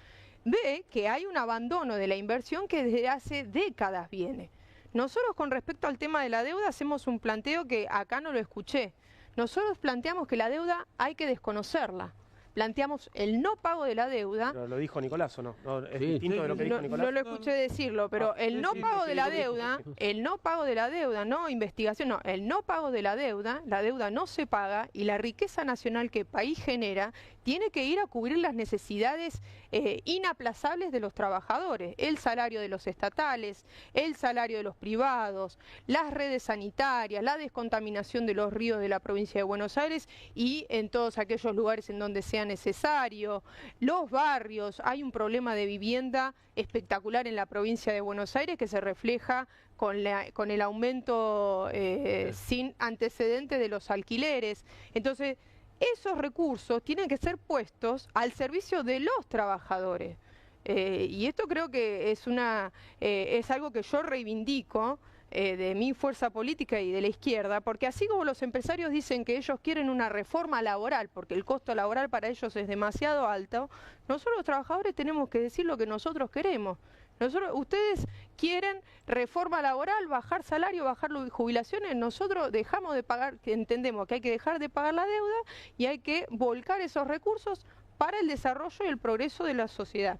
ve que hay un abandono de la inversión que desde hace décadas viene. Nosotros con respecto al tema de la deuda hacemos un planteo que acá no lo escuché. Nosotros planteamos que la deuda hay que desconocerla. Planteamos el no pago de la deuda. Pero lo dijo Nicolás, ¿o no? ¿Es Sí, distinto de lo que dijo Nicolás? No lo escuché decirlo, pero el no pago de la deuda, no investigación, no, el no pago de la deuda no se paga y la riqueza nacional que el país genera tiene que ir a cubrir las necesidades inaplazables de los trabajadores, el salario de los estatales, el salario de los privados, las redes sanitarias, la descontaminación de los ríos de la provincia de Buenos Aires y en todos aquellos lugares en donde sea necesario, los barrios. Hay un problema de vivienda espectacular en la provincia de Buenos Aires que se refleja con el aumento sin antecedentes de los alquileres. Entonces, esos recursos tienen que ser puestos al servicio de los trabajadores. Y esto creo que es algo que yo reivindico de mi fuerza política y de la izquierda, porque así como los empresarios dicen que ellos quieren una reforma laboral, porque el costo laboral para ellos es demasiado alto, nosotros los trabajadores tenemos que decir lo que nosotros queremos. Ustedes quieren reforma laboral, bajar salario, bajar jubilaciones, nosotros dejamos de pagar, entendemos que hay que dejar de pagar la deuda y hay que volcar esos recursos para el desarrollo y el progreso de la sociedad.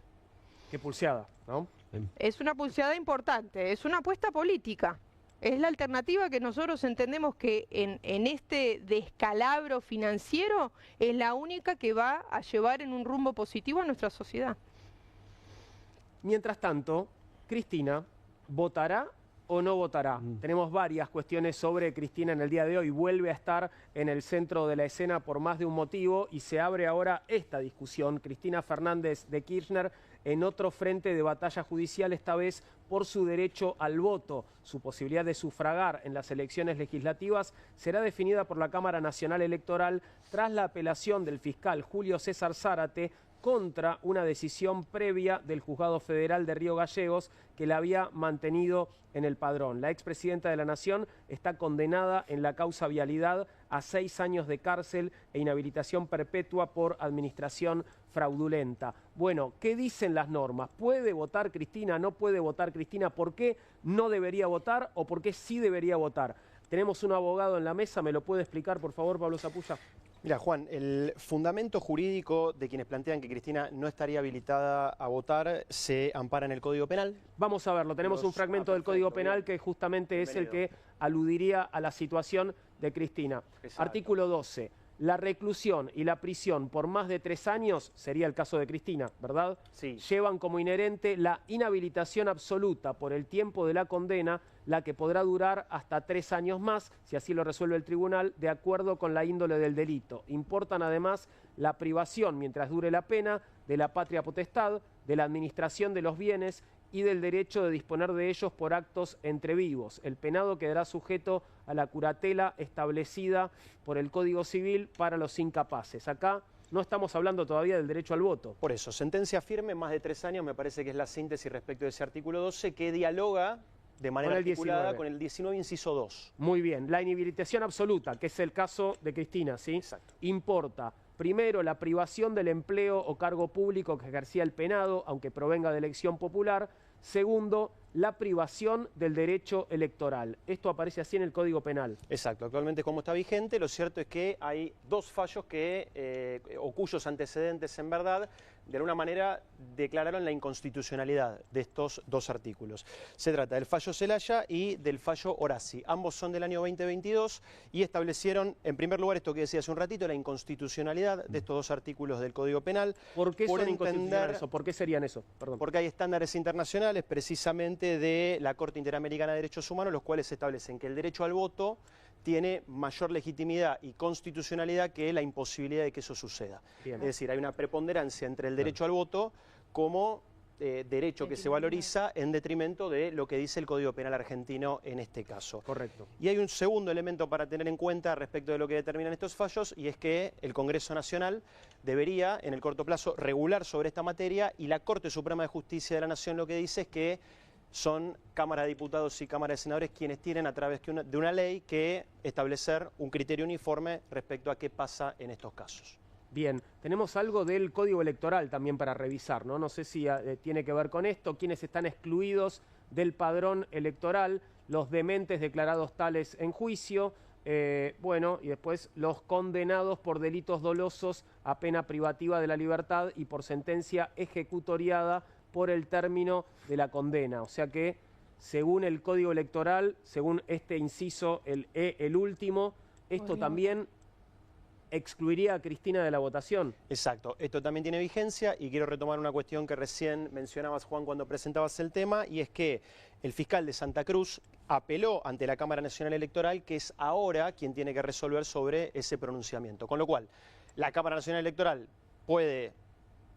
Qué pulseada, ¿no? Es una pulseada importante, es una apuesta política. Es la alternativa que nosotros entendemos que en este descalabro financiero es la única que va a llevar en un rumbo positivo a nuestra sociedad. Mientras tanto, Cristina, ¿votará o no votará? Tenemos varias cuestiones sobre Cristina en el día de hoy. Vuelve a estar en el centro de la escena por más de un motivo y se abre ahora esta discusión. Cristina Fernández de Kirchner en otro frente de batalla judicial, esta vez por su derecho al voto. Su posibilidad de sufragar en las elecciones legislativas será definida por la Cámara Nacional Electoral tras la apelación del fiscal Julio César Zárate contra una decisión previa del Juzgado Federal de Río Gallegos que la había mantenido en el padrón. La expresidenta de la Nación está condenada en la causa Vialidad a 6 años de cárcel e inhabilitación perpetua por administración fraudulenta. Bueno, ¿qué dicen las normas? ¿Puede votar Cristina? ¿No puede votar Cristina? ¿Por qué no debería votar o por qué sí debería votar? Tenemos un abogado en la mesa, ¿me lo puede explicar, por favor, Pablo Zapulla? Mira, Juan, el fundamento jurídico de quienes plantean que Cristina no estaría habilitada a votar se ampara en el Código Penal. Vamos a verlo, tenemos un fragmento del Código Penal que justamente es el que aludiría a la situación de Cristina. Exacto. Artículo 12. La reclusión y la prisión por más de 3 años, sería el caso de Cristina, ¿verdad? Sí. Llevan como inherente la inhabilitación absoluta por el tiempo de la condena, la que podrá durar hasta 3 años más, si así lo resuelve el tribunal, de acuerdo con la índole del delito. Importan además la privación, mientras dure la pena, de la patria potestad, de la administración de los bienes y del derecho de disponer de ellos por actos entre vivos. El penado quedará sujeto a la curatela establecida por el Código Civil para los incapaces. Acá no estamos hablando todavía del derecho al voto. Por eso, sentencia firme, más de 3 años, me parece que es la síntesis respecto de ese artículo 12 que dialoga de manera articulada con el 19, inciso 2. Muy bien, la inhabilitación absoluta, que es el caso de Cristina, ¿sí? Exacto. Importa Primero, la privación del empleo o cargo público que ejercía el penado, aunque provenga de elección popular. Segundo, la privación del derecho electoral. Esto aparece así en el Código Penal. Exacto, actualmente como está vigente, lo cierto es que hay dos fallos o cuyos antecedentes en verdad de alguna manera declararon la inconstitucionalidad de estos dos artículos. Se trata del fallo Zelaya y del fallo Horaci. Ambos son del año 2022 y establecieron, en primer lugar, esto que decía hace un ratito, la inconstitucionalidad de estos dos artículos del Código Penal. ¿Por qué son inconstitucionales eso? ¿Por qué serían eso? Perdón. Porque hay estándares internacionales, precisamente de la Corte Interamericana de Derechos Humanos, los cuales establecen que el derecho al voto tiene mayor legitimidad y constitucionalidad que la imposibilidad de que eso suceda. Bien. Es decir, hay una preponderancia entre el derecho al voto como derecho que se valoriza en detrimento de lo que dice el Código Penal argentino en este caso. Correcto. Y hay un segundo elemento para tener en cuenta respecto de lo que determinan estos fallos, y es que el Congreso Nacional debería, en el corto plazo, regular sobre esta materia, y la Corte Suprema de Justicia de la Nación lo que dice es que son Cámara de Diputados y Cámara de Senadores quienes tienen a través de una ley que establecer un criterio uniforme respecto a qué pasa en estos casos. Bien, tenemos algo del Código Electoral también para revisar, ¿no? No sé si tiene que ver con esto, quiénes están excluidos del padrón electoral, los dementes declarados tales en juicio, bueno, y después los condenados por delitos dolosos a pena privativa de la libertad y por sentencia ejecutoriada por el término de la condena. O sea que, según el Código Electoral, según este inciso, el último, esto también excluiría a Cristina de la votación. Exacto, esto también tiene vigencia, y quiero retomar una cuestión que recién mencionabas, Juan, cuando presentabas el tema, y es que el fiscal de Santa Cruz apeló ante la Cámara Nacional Electoral, que es ahora quien tiene que resolver sobre ese pronunciamiento. Con lo cual, la Cámara Nacional Electoral puede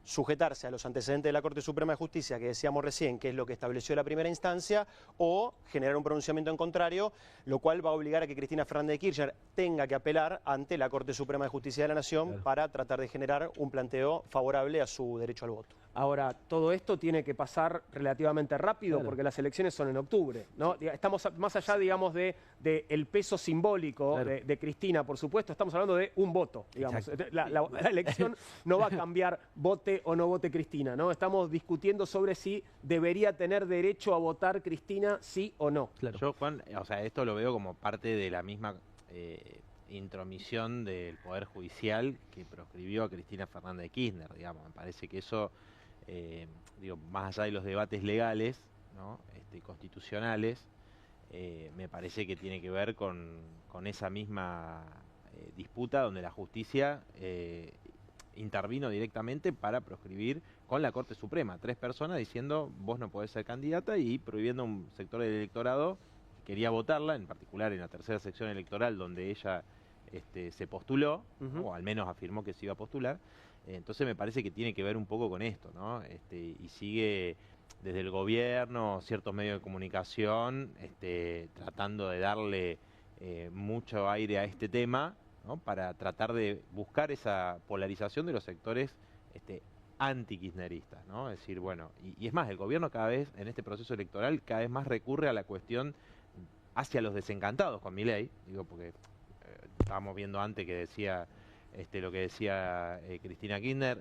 sujetarse a los antecedentes de la Corte Suprema de Justicia que decíamos recién, que es lo que estableció la primera instancia, o generar un pronunciamiento en contrario, lo cual va a obligar a que Cristina Fernández de Kirchner tenga que apelar ante la Corte Suprema de Justicia de la Nación para tratar de generar un planteo favorable a su derecho al voto. Ahora, todo esto tiene que pasar relativamente rápido porque las elecciones son en octubre, ¿no? Estamos más allá, digamos, de el peso simbólico de Cristina, por supuesto, estamos hablando de un voto, digamos. La elección no va a cambiar vote o no vote Cristina, ¿no? Estamos discutiendo sobre si debería tener derecho a votar Cristina, sí o no. Claro. Yo, Juan, o sea, esto lo veo como parte de la misma intromisión del Poder Judicial que proscribió a Cristina Fernández de Kirchner, digamos. Me parece que eso, digo, más allá de los debates legales, ¿no? Constitucionales, me parece que tiene que ver con esa misma disputa donde la justicia intervino directamente para proscribir con la Corte Suprema. 3 personas diciendo vos no podés ser candidata y prohibiendo a un sector del electorado que quería votarla, en particular en la tercera sección electoral donde ella se postuló, o al menos afirmó que se iba a postular. Entonces me parece que tiene que ver un poco con esto, ¿no? Y sigue desde el gobierno, ciertos medios de comunicación, tratando de darle mucho aire a este tema, ¿no? Para tratar de buscar esa polarización de los sectores anti-kirchneristas, ¿no? Es decir, bueno, y es más, el gobierno cada vez, en este proceso electoral, cada vez más recurre a la cuestión hacia los desencantados con Milei, digo, porque estábamos viendo antes que decía lo que decía Cristina Kirchner,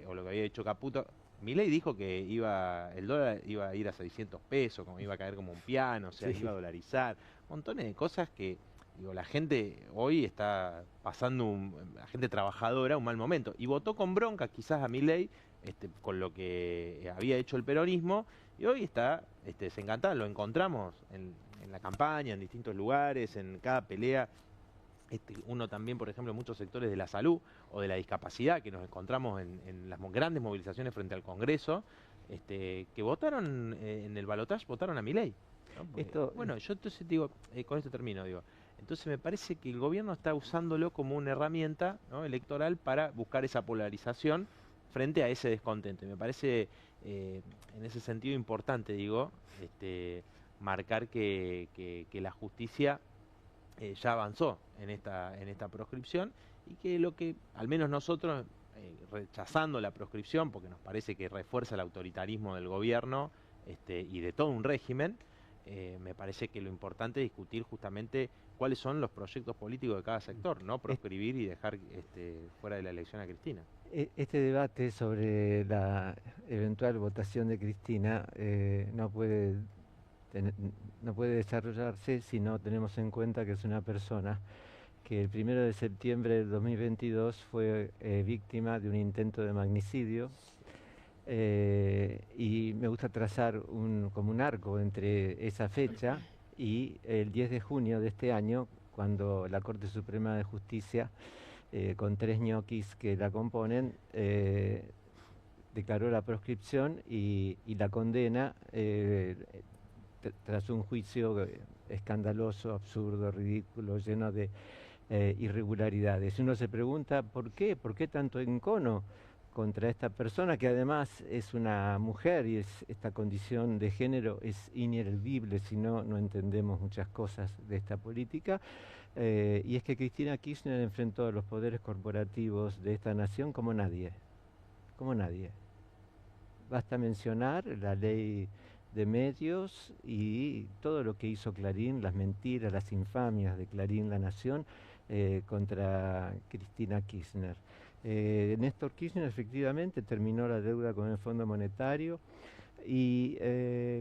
o lo que había dicho Caputo. Milei dijo que el dólar iba a ir a 600 pesos, como iba a caer como un piano, o sea, iba a dolarizar, montones de cosas que, digo, la gente hoy está pasando, la gente trabajadora, un mal momento. Y votó con bronca quizás a Milei, con lo que había hecho el peronismo, y hoy está desencantada. Lo encontramos en la campaña, en distintos lugares, en cada pelea. Uno también, por ejemplo, en muchos sectores de la salud o de la discapacidad, que nos encontramos en las grandes movilizaciones frente al Congreso, que votaron en el balotaje, votaron a Milei, ¿no? Porque, bueno, yo entonces digo, con esto termino, digo, entonces me parece que el gobierno está usándolo como una herramienta, ¿no?, electoral para buscar esa polarización frente a ese descontento. Y me parece, en ese sentido, importante, digo, marcar que la justicia ya avanzó en esta proscripción, y que lo que, al menos nosotros, rechazando la proscripción, porque nos parece que refuerza el autoritarismo del gobierno y de todo un régimen, me parece que lo importante es discutir justamente cuáles son los proyectos políticos de cada sector, no proscribir y dejar fuera de la elección a Cristina. Este debate sobre la eventual votación de Cristina no puede desarrollarse si no tenemos en cuenta que es una persona que el 1 de septiembre del 2022 fue víctima de un intento de magnicidio. Y me gusta trazar como un arco entre esa fecha y el 10 de junio de este año, cuando la Corte Suprema de Justicia, con 3 ñoquis que la componen, declaró la proscripción y la condena tras un juicio escandaloso, absurdo, ridículo, lleno de irregularidades. Uno se pregunta, ¿por qué? ¿Por qué tanto encono contra esta persona, que además es una mujer y esta condición de género es ineludible si no entendemos muchas cosas de esta política? Y es que Cristina Kirchner enfrentó a los poderes corporativos de esta nación como nadie. Basta mencionar la ley de medios y todo lo que hizo Clarín, las mentiras, las infamias de Clarín, La Nación, contra Cristina Kirchner. Néstor Kirchner efectivamente terminó la deuda con el Fondo Monetario y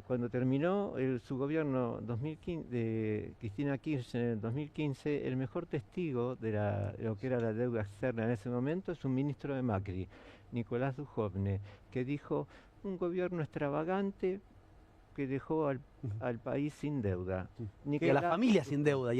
cuando terminó su gobierno 2015, de Cristina Kirchner en 2015, el mejor testigo de lo que era la deuda externa en ese momento es un ministro de Macri, Nicolás Dujovne, que dijo: un gobierno extravagante que dejó al país sin deuda. Y a las familias sin deuda,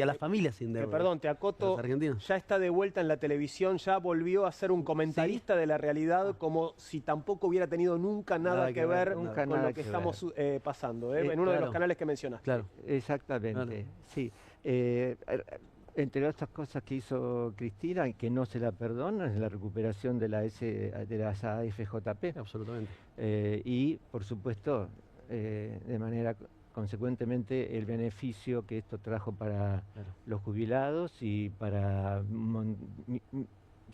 Perdón, te acoto, ya está de vuelta en la televisión, ya volvió a ser un comentarista de la realidad, como si tampoco hubiera tenido nunca nada que ver con lo que estamos pasando, en uno de los canales que mencionaste. Claro. Exactamente, sí. Entre otras cosas que hizo Cristina, que no se la perdona, es la recuperación de las AFJP. Absolutamente. Y, por supuesto, de manera consecuentemente el beneficio que esto trajo para los jubilados y para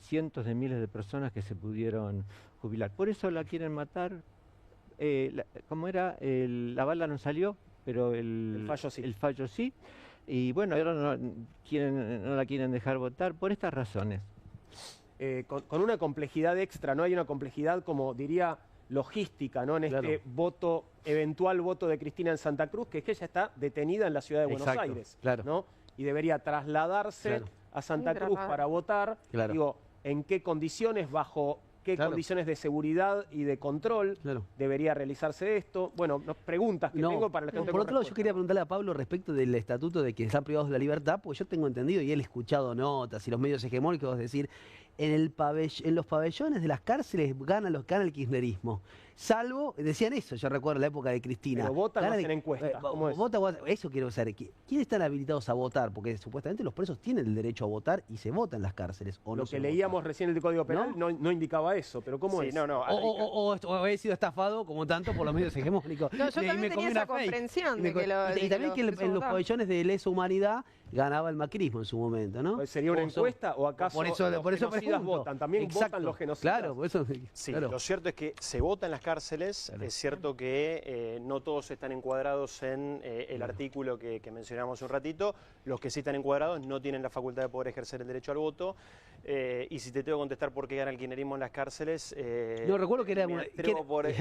cientos de miles de personas que se pudieron jubilar. Por eso la quieren matar. La bala no salió, pero el fallo sí. Y bueno, ahora no la quieren dejar votar por estas razones. Con una complejidad extra, ¿no? Hay una complejidad, como diría, logística, ¿no? En este eventual voto de Cristina en Santa Cruz, que es que ella está detenida en la ciudad de Buenos Aires, ¿no? Y debería trasladarse a Santa Cruz para votar. Digo, ¿en qué condiciones, bajo qué condiciones de seguridad y de control debería realizarse esto? Bueno, preguntas que tengo para las que no tengo Por otro lado, respuesta. yo quería preguntarle a Pablo respecto del estatuto de que están privados de la libertad, porque yo tengo entendido y él ha escuchado notas y los medios hegemónicos decir, en los pabellones de las cárceles gana el kirchnerismo. Salvo, decían eso, yo recuerdo la época de Cristina. Pero votan, no hacen encuestas. ¿Cómo es? Eso quiero saber. ¿Quiénes están habilitados a votar? Porque supuestamente los presos tienen el derecho a votar y se vota en las cárceles. ¿O Lo no que leíamos recién en el Código Penal no indicaba eso, pero ¿cómo es? O he sido estafado, como tanto, por los medios hegemónicos. No, yo también tenía esa comprensión de que y también que en los pabellones de lesa humanidad ganaba el macrismo en su momento, ¿no? ¿Sería una encuesta o acaso por eso genocidas votan? También votan los genocidas. Claro, por eso. Sí, lo cierto es que se vota en las cárceles. Es cierto que no todos están encuadrados en el artículo que mencionamos un ratito. Los que sí están encuadrados no tienen la facultad de poder ejercer el derecho al voto. Y si te tengo que contestar por qué gana el kirchnerismo en las cárceles, yo recuerdo que era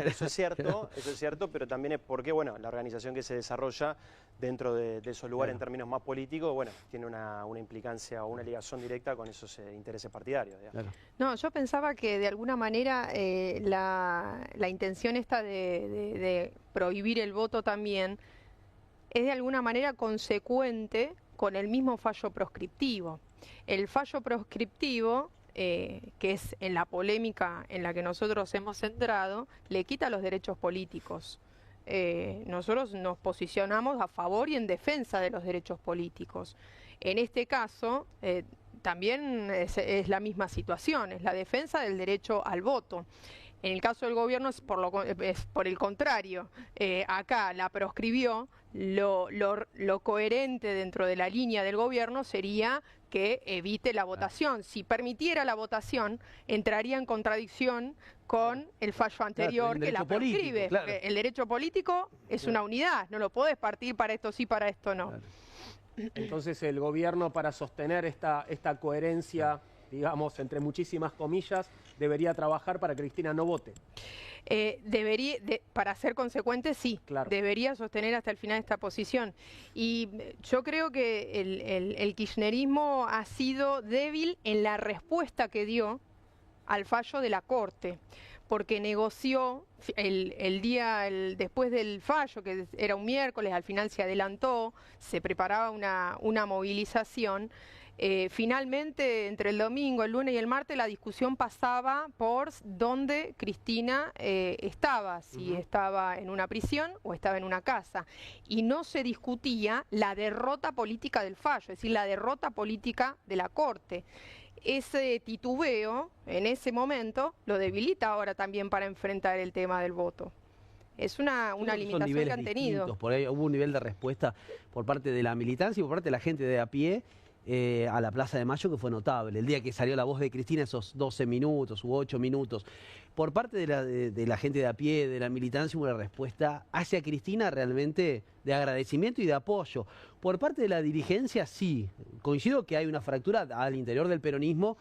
eso es cierto, pero también es porque, bueno, la organización que se desarrolla dentro de esos lugares en términos más políticos, bueno, tiene una implicancia o una ligación directa con esos intereses partidarios. No, yo pensaba que de alguna manera la intención esta de prohibir el voto también es de alguna manera consecuente con el mismo fallo proscriptivo. El fallo proscriptivo, que es en la polémica en la que nosotros hemos entrado, le quita los derechos políticos. Nosotros nos posicionamos a favor y en defensa de los derechos políticos. En este caso, también es la misma situación, es la defensa del derecho al voto. En el caso del gobierno es por el contrario. Acá la proscribió, lo coherente dentro de la línea del gobierno sería que evite la votación. Si permitiera la votación, entraría en contradicción con el fallo anterior que la proscribe. Claro. El derecho político es una unidad, no lo podés partir para esto sí, para esto no. Claro. Entonces el gobierno, para sostener esta coherencia, digamos, entre muchísimas comillas, debería trabajar para que Cristina no vote. Para ser consecuente, sí, Claro. debería sostener hasta el final esta posición. Y yo creo que el kirchnerismo ha sido débil en la respuesta que dio al fallo de la Corte, porque negoció después del fallo, que era un miércoles, al final se adelantó, se preparaba una movilización. Finalmente, entre el domingo, el lunes y el martes, la discusión pasaba por dónde Cristina estaba, si estaba en una prisión o estaba en una casa. Y no se discutía la derrota política del fallo, es decir, la derrota política de la Corte. Ese titubeo, en ese momento, lo debilita ahora también para enfrentar el tema del voto. Es una limitación que han tenido. Por ahí hubo un nivel de respuesta por parte de la militancia y por parte de la gente de a pie a la Plaza de Mayo que fue notable. El día que salió la voz de Cristina, esos 12 minutos u 8 minutos, por parte de la gente de a pie, de la militancia, hubo una respuesta hacia Cristina realmente de agradecimiento y de apoyo. Por parte de la dirigencia, sí, coincido que hay una fractura al interior del peronismo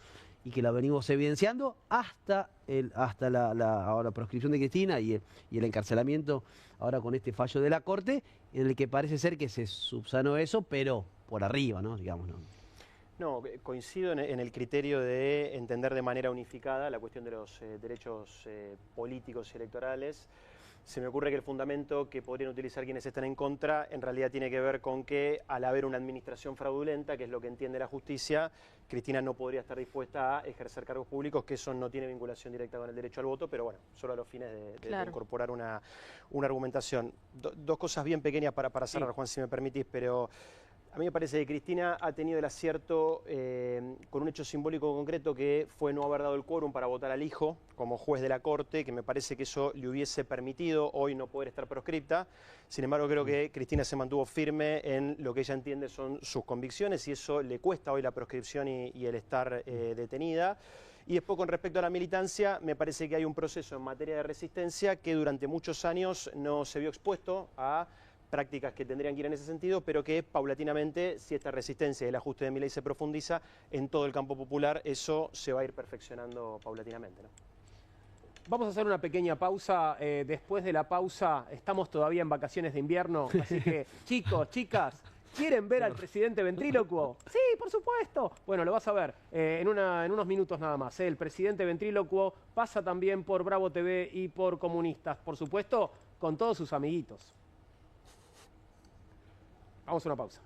y que la venimos evidenciando hasta la ahora proscripción de Cristina y el encarcelamiento ahora con este fallo de la Corte, en el que parece ser que se subsanó eso, pero por arriba, ¿no? Digamos, ¿no? No, coincido en el criterio de entender de manera unificada la cuestión de los derechos políticos y electorales. Se me ocurre que el fundamento que podrían utilizar quienes están en contra en realidad tiene que ver con que al haber una administración fraudulenta, que es lo que entiende la justicia, Cristina no podría estar dispuesta a ejercer cargos públicos, que eso no tiene vinculación directa con el derecho al voto, pero bueno, solo a los fines de incorporar una argumentación. Dos cosas bien pequeñas para cerrar, sí. Juan, si me permitís, pero a mí me parece que Cristina ha tenido el acierto con un hecho simbólico concreto que fue no haber dado el quórum para votar al hijo como juez de la Corte, que me parece que eso le hubiese permitido hoy no poder estar proscripta. Sin embargo, creo que Cristina se mantuvo firme en lo que ella entiende son sus convicciones y eso le cuesta hoy la proscripción y el estar detenida. Y después, con respecto a la militancia, me parece que hay un proceso en materia de resistencia que durante muchos años no se vio expuesto a prácticas que tendrían que ir en ese sentido, pero que paulatinamente, si esta resistencia y el ajuste de mi ley se profundiza en todo el campo popular, eso se va a ir perfeccionando paulatinamente, ¿no? Vamos a hacer una pequeña pausa. Después de la pausa, estamos todavía en vacaciones de invierno, así que chicos, chicas, ¿quieren ver al presidente ventrílocuo? Sí, por supuesto. Bueno, lo vas a ver en unos minutos nada más. El presidente ventrílocuo pasa también por Bravo TV y por Comunistas, por supuesto, con todos sus amiguitos. Vamos a una pausa.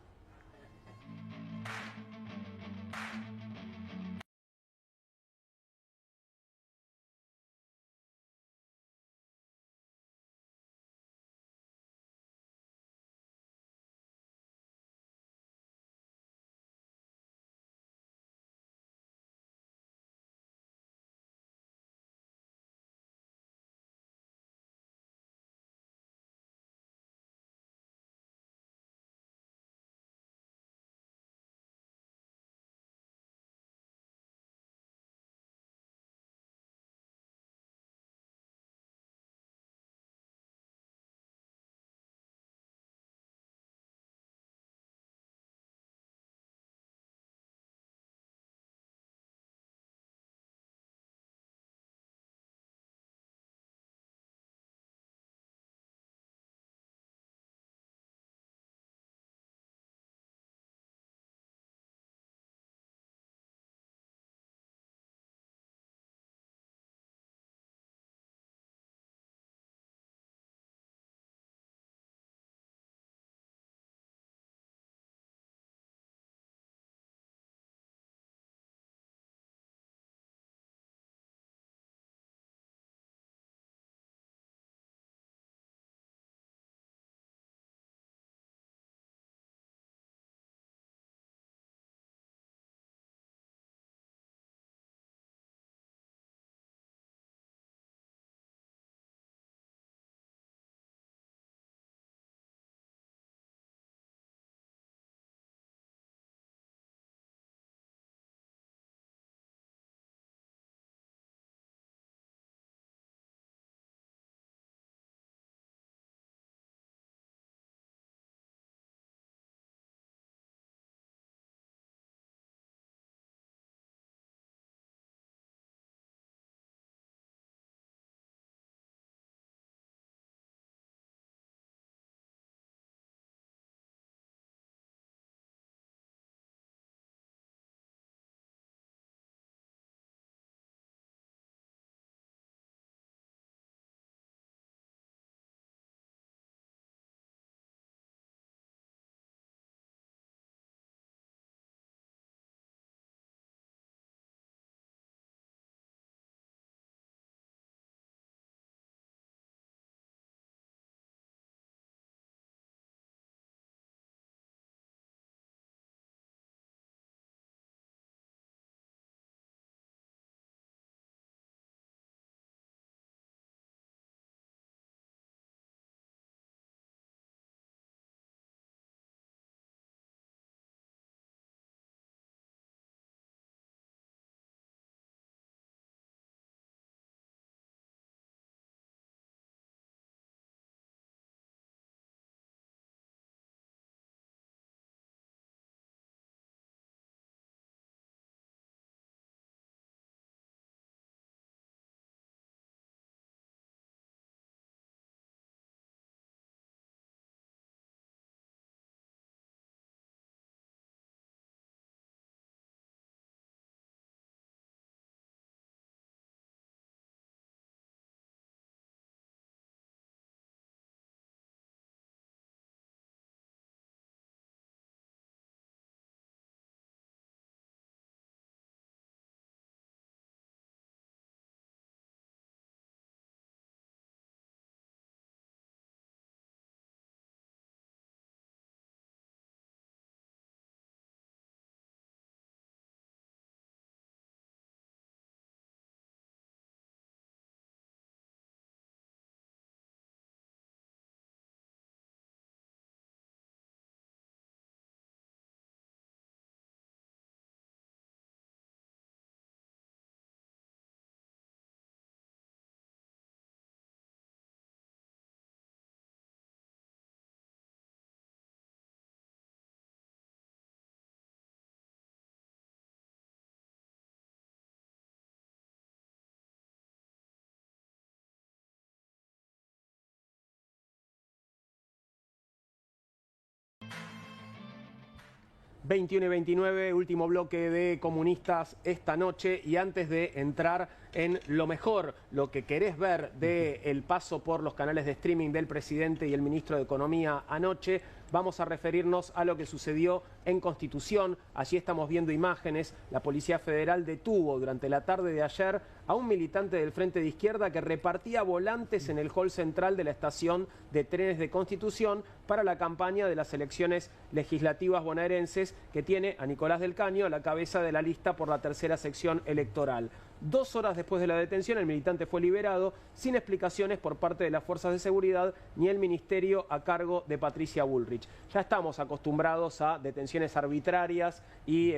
21 y 29, último bloque de Comunistas esta noche, y antes de entrar en lo mejor, lo que querés ver del paso por los canales de streaming del presidente y el ministro de Economía anoche, vamos a referirnos a lo que sucedió en Constitución. Allí estamos viendo imágenes. La Policía Federal detuvo durante la tarde de ayer a un militante del Frente de Izquierda que repartía volantes en el hall central de la estación de trenes de Constitución para la campaña de las elecciones legislativas bonaerenses, que tiene a Nicolás del Caño a la cabeza de la lista por la tercera sección electoral. 2 horas después de la detención, el militante fue liberado sin explicaciones por parte de las fuerzas de seguridad ni el ministerio a cargo de Patricia Bullrich. Ya estamos acostumbrados a detenciones arbitrarias y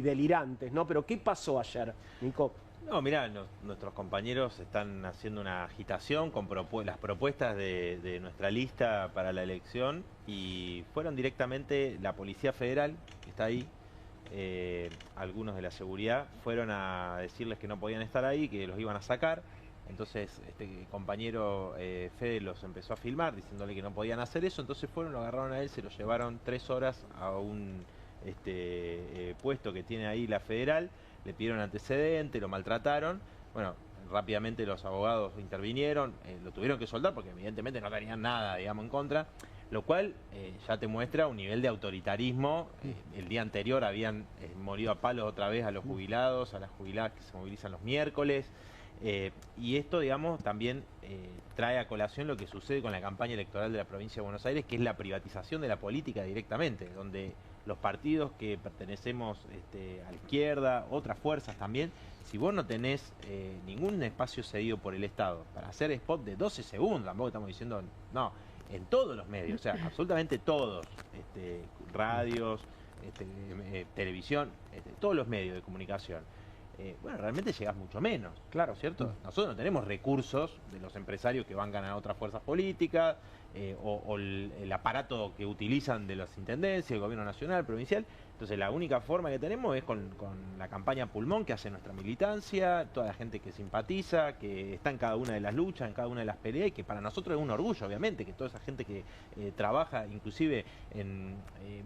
delirantes, ¿no? Pero ¿qué pasó ayer, Nico? No, mirá, nuestros compañeros están haciendo una agitación con las propuestas de nuestra lista para la elección, y fueron directamente la Policía Federal, que está ahí, algunos de la seguridad, fueron a decirles que no podían estar ahí, que los iban a sacar. Entonces este compañero Fede los empezó a filmar diciéndole que no podían hacer eso. Entonces fueron, lo agarraron a él, se lo llevaron 3 horas a un puesto que tiene ahí la Federal, le pidieron antecedentes, lo maltrataron. Bueno, rápidamente los abogados intervinieron, lo tuvieron que soltar porque evidentemente no tenían nada, digamos, en contra, lo cual ya te muestra un nivel de autoritarismo. El día anterior habían molido a palos otra vez a los jubilados, a las jubiladas que se movilizan los miércoles. Y esto, digamos, también trae a colación lo que sucede con la campaña electoral de la provincia de Buenos Aires, que es la privatización de la política directamente, donde los partidos que pertenecemos a la izquierda, otras fuerzas también, si vos no tenés ningún espacio cedido por el Estado para hacer spot de 12 segundos, tampoco estamos diciendo, no, en todos los medios, o sea, absolutamente todos, radios, televisión, todos los medios de comunicación, bueno, realmente llegás mucho menos, claro, ¿cierto? Nosotros no tenemos recursos de los empresarios que bancan a otras fuerzas políticas, o el aparato que utilizan de las intendencias, el gobierno nacional, provincial. Entonces la única forma que tenemos es con la campaña pulmón que hace nuestra militancia, toda la gente que simpatiza, que está en cada una de las luchas, en cada una de las peleas, y que para nosotros es un orgullo, obviamente, que toda esa gente que trabaja inclusive en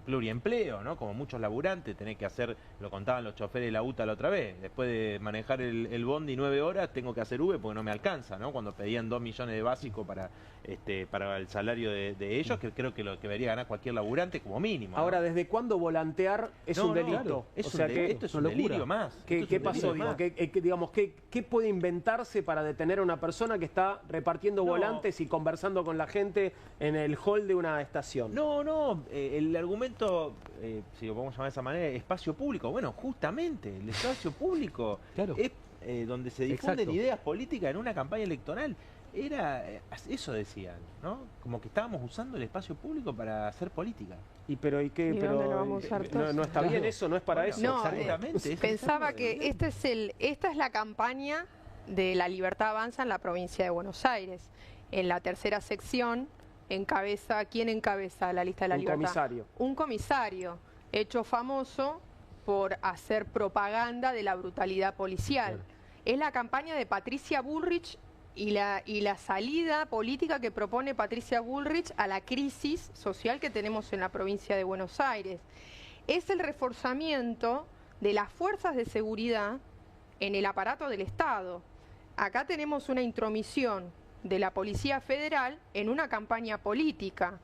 pluriempleo, ¿no? Como muchos laburantes, tenés que hacer, lo contaban los choferes de la UTA la otra vez, después de manejar el bondi 9 horas, tengo que hacer V porque no me alcanza, ¿no? Cuando pedían 2 millones de básico para el salario de ellos, que creo que lo que debería ganar cualquier laburante como mínimo, ¿no? Ahora, ¿desde cuándo volantear es un delito? Claro, esto es un delirio más. ¿Qué pasó? ¿Qué puede inventarse para detener a una persona que está repartiendo volantes y conversando con la gente en el hall de una estación? El argumento, si lo podemos llamar de esa manera, espacio público. Bueno, justamente, el espacio público es donde se difunden ideas políticas en una campaña electoral. Eso decían, ¿no? Como que estábamos usando el espacio público para hacer política. No está bien eso, no es para eso. No, pensaba que esta es la campaña de La Libertad Avanza en la provincia de Buenos Aires. En la tercera sección ¿quién encabeza la lista de La Libertad? Comisario. Un comisario, hecho famoso por hacer propaganda de la brutalidad policial. Claro. Es la campaña de Patricia Bullrich y la salida política que propone Patricia Bullrich a la crisis social que tenemos en la provincia de Buenos Aires. Es el reforzamiento de las fuerzas de seguridad en el aparato del Estado. Acá tenemos una intromisión de la Policía Federal en una campaña política.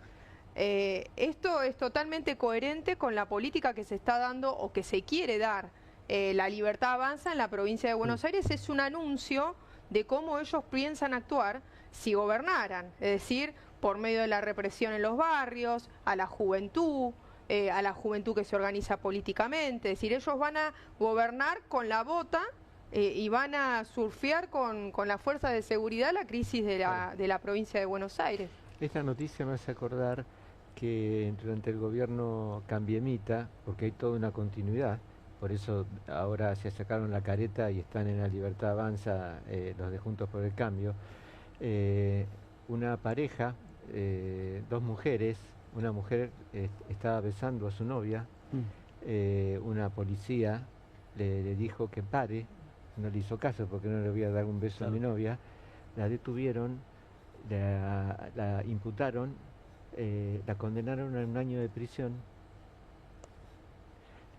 Esto es totalmente coherente con la política que se está dando o que se quiere dar. La Libertad Avanza en la provincia de Buenos Aires es un anuncio de cómo ellos piensan actuar si gobernaran, es decir, por medio de la represión en los barrios, a la juventud que se organiza políticamente, es decir, ellos van a gobernar con la bota y van a surfear con la fuerza de seguridad la crisis de la provincia de Buenos Aires. Esta noticia me hace acordar que durante el gobierno Cambiemita, porque hay toda una continuidad, por eso ahora se sacaron la careta y están en La Libertad Avanza los de Juntos por el Cambio, una pareja, 2 mujeres, una mujer estaba besando a su novia, una policía le dijo que pare, no le hizo caso porque no le voy a dar un beso a mi novia, la detuvieron, la imputaron, la condenaron a 1 año de prisión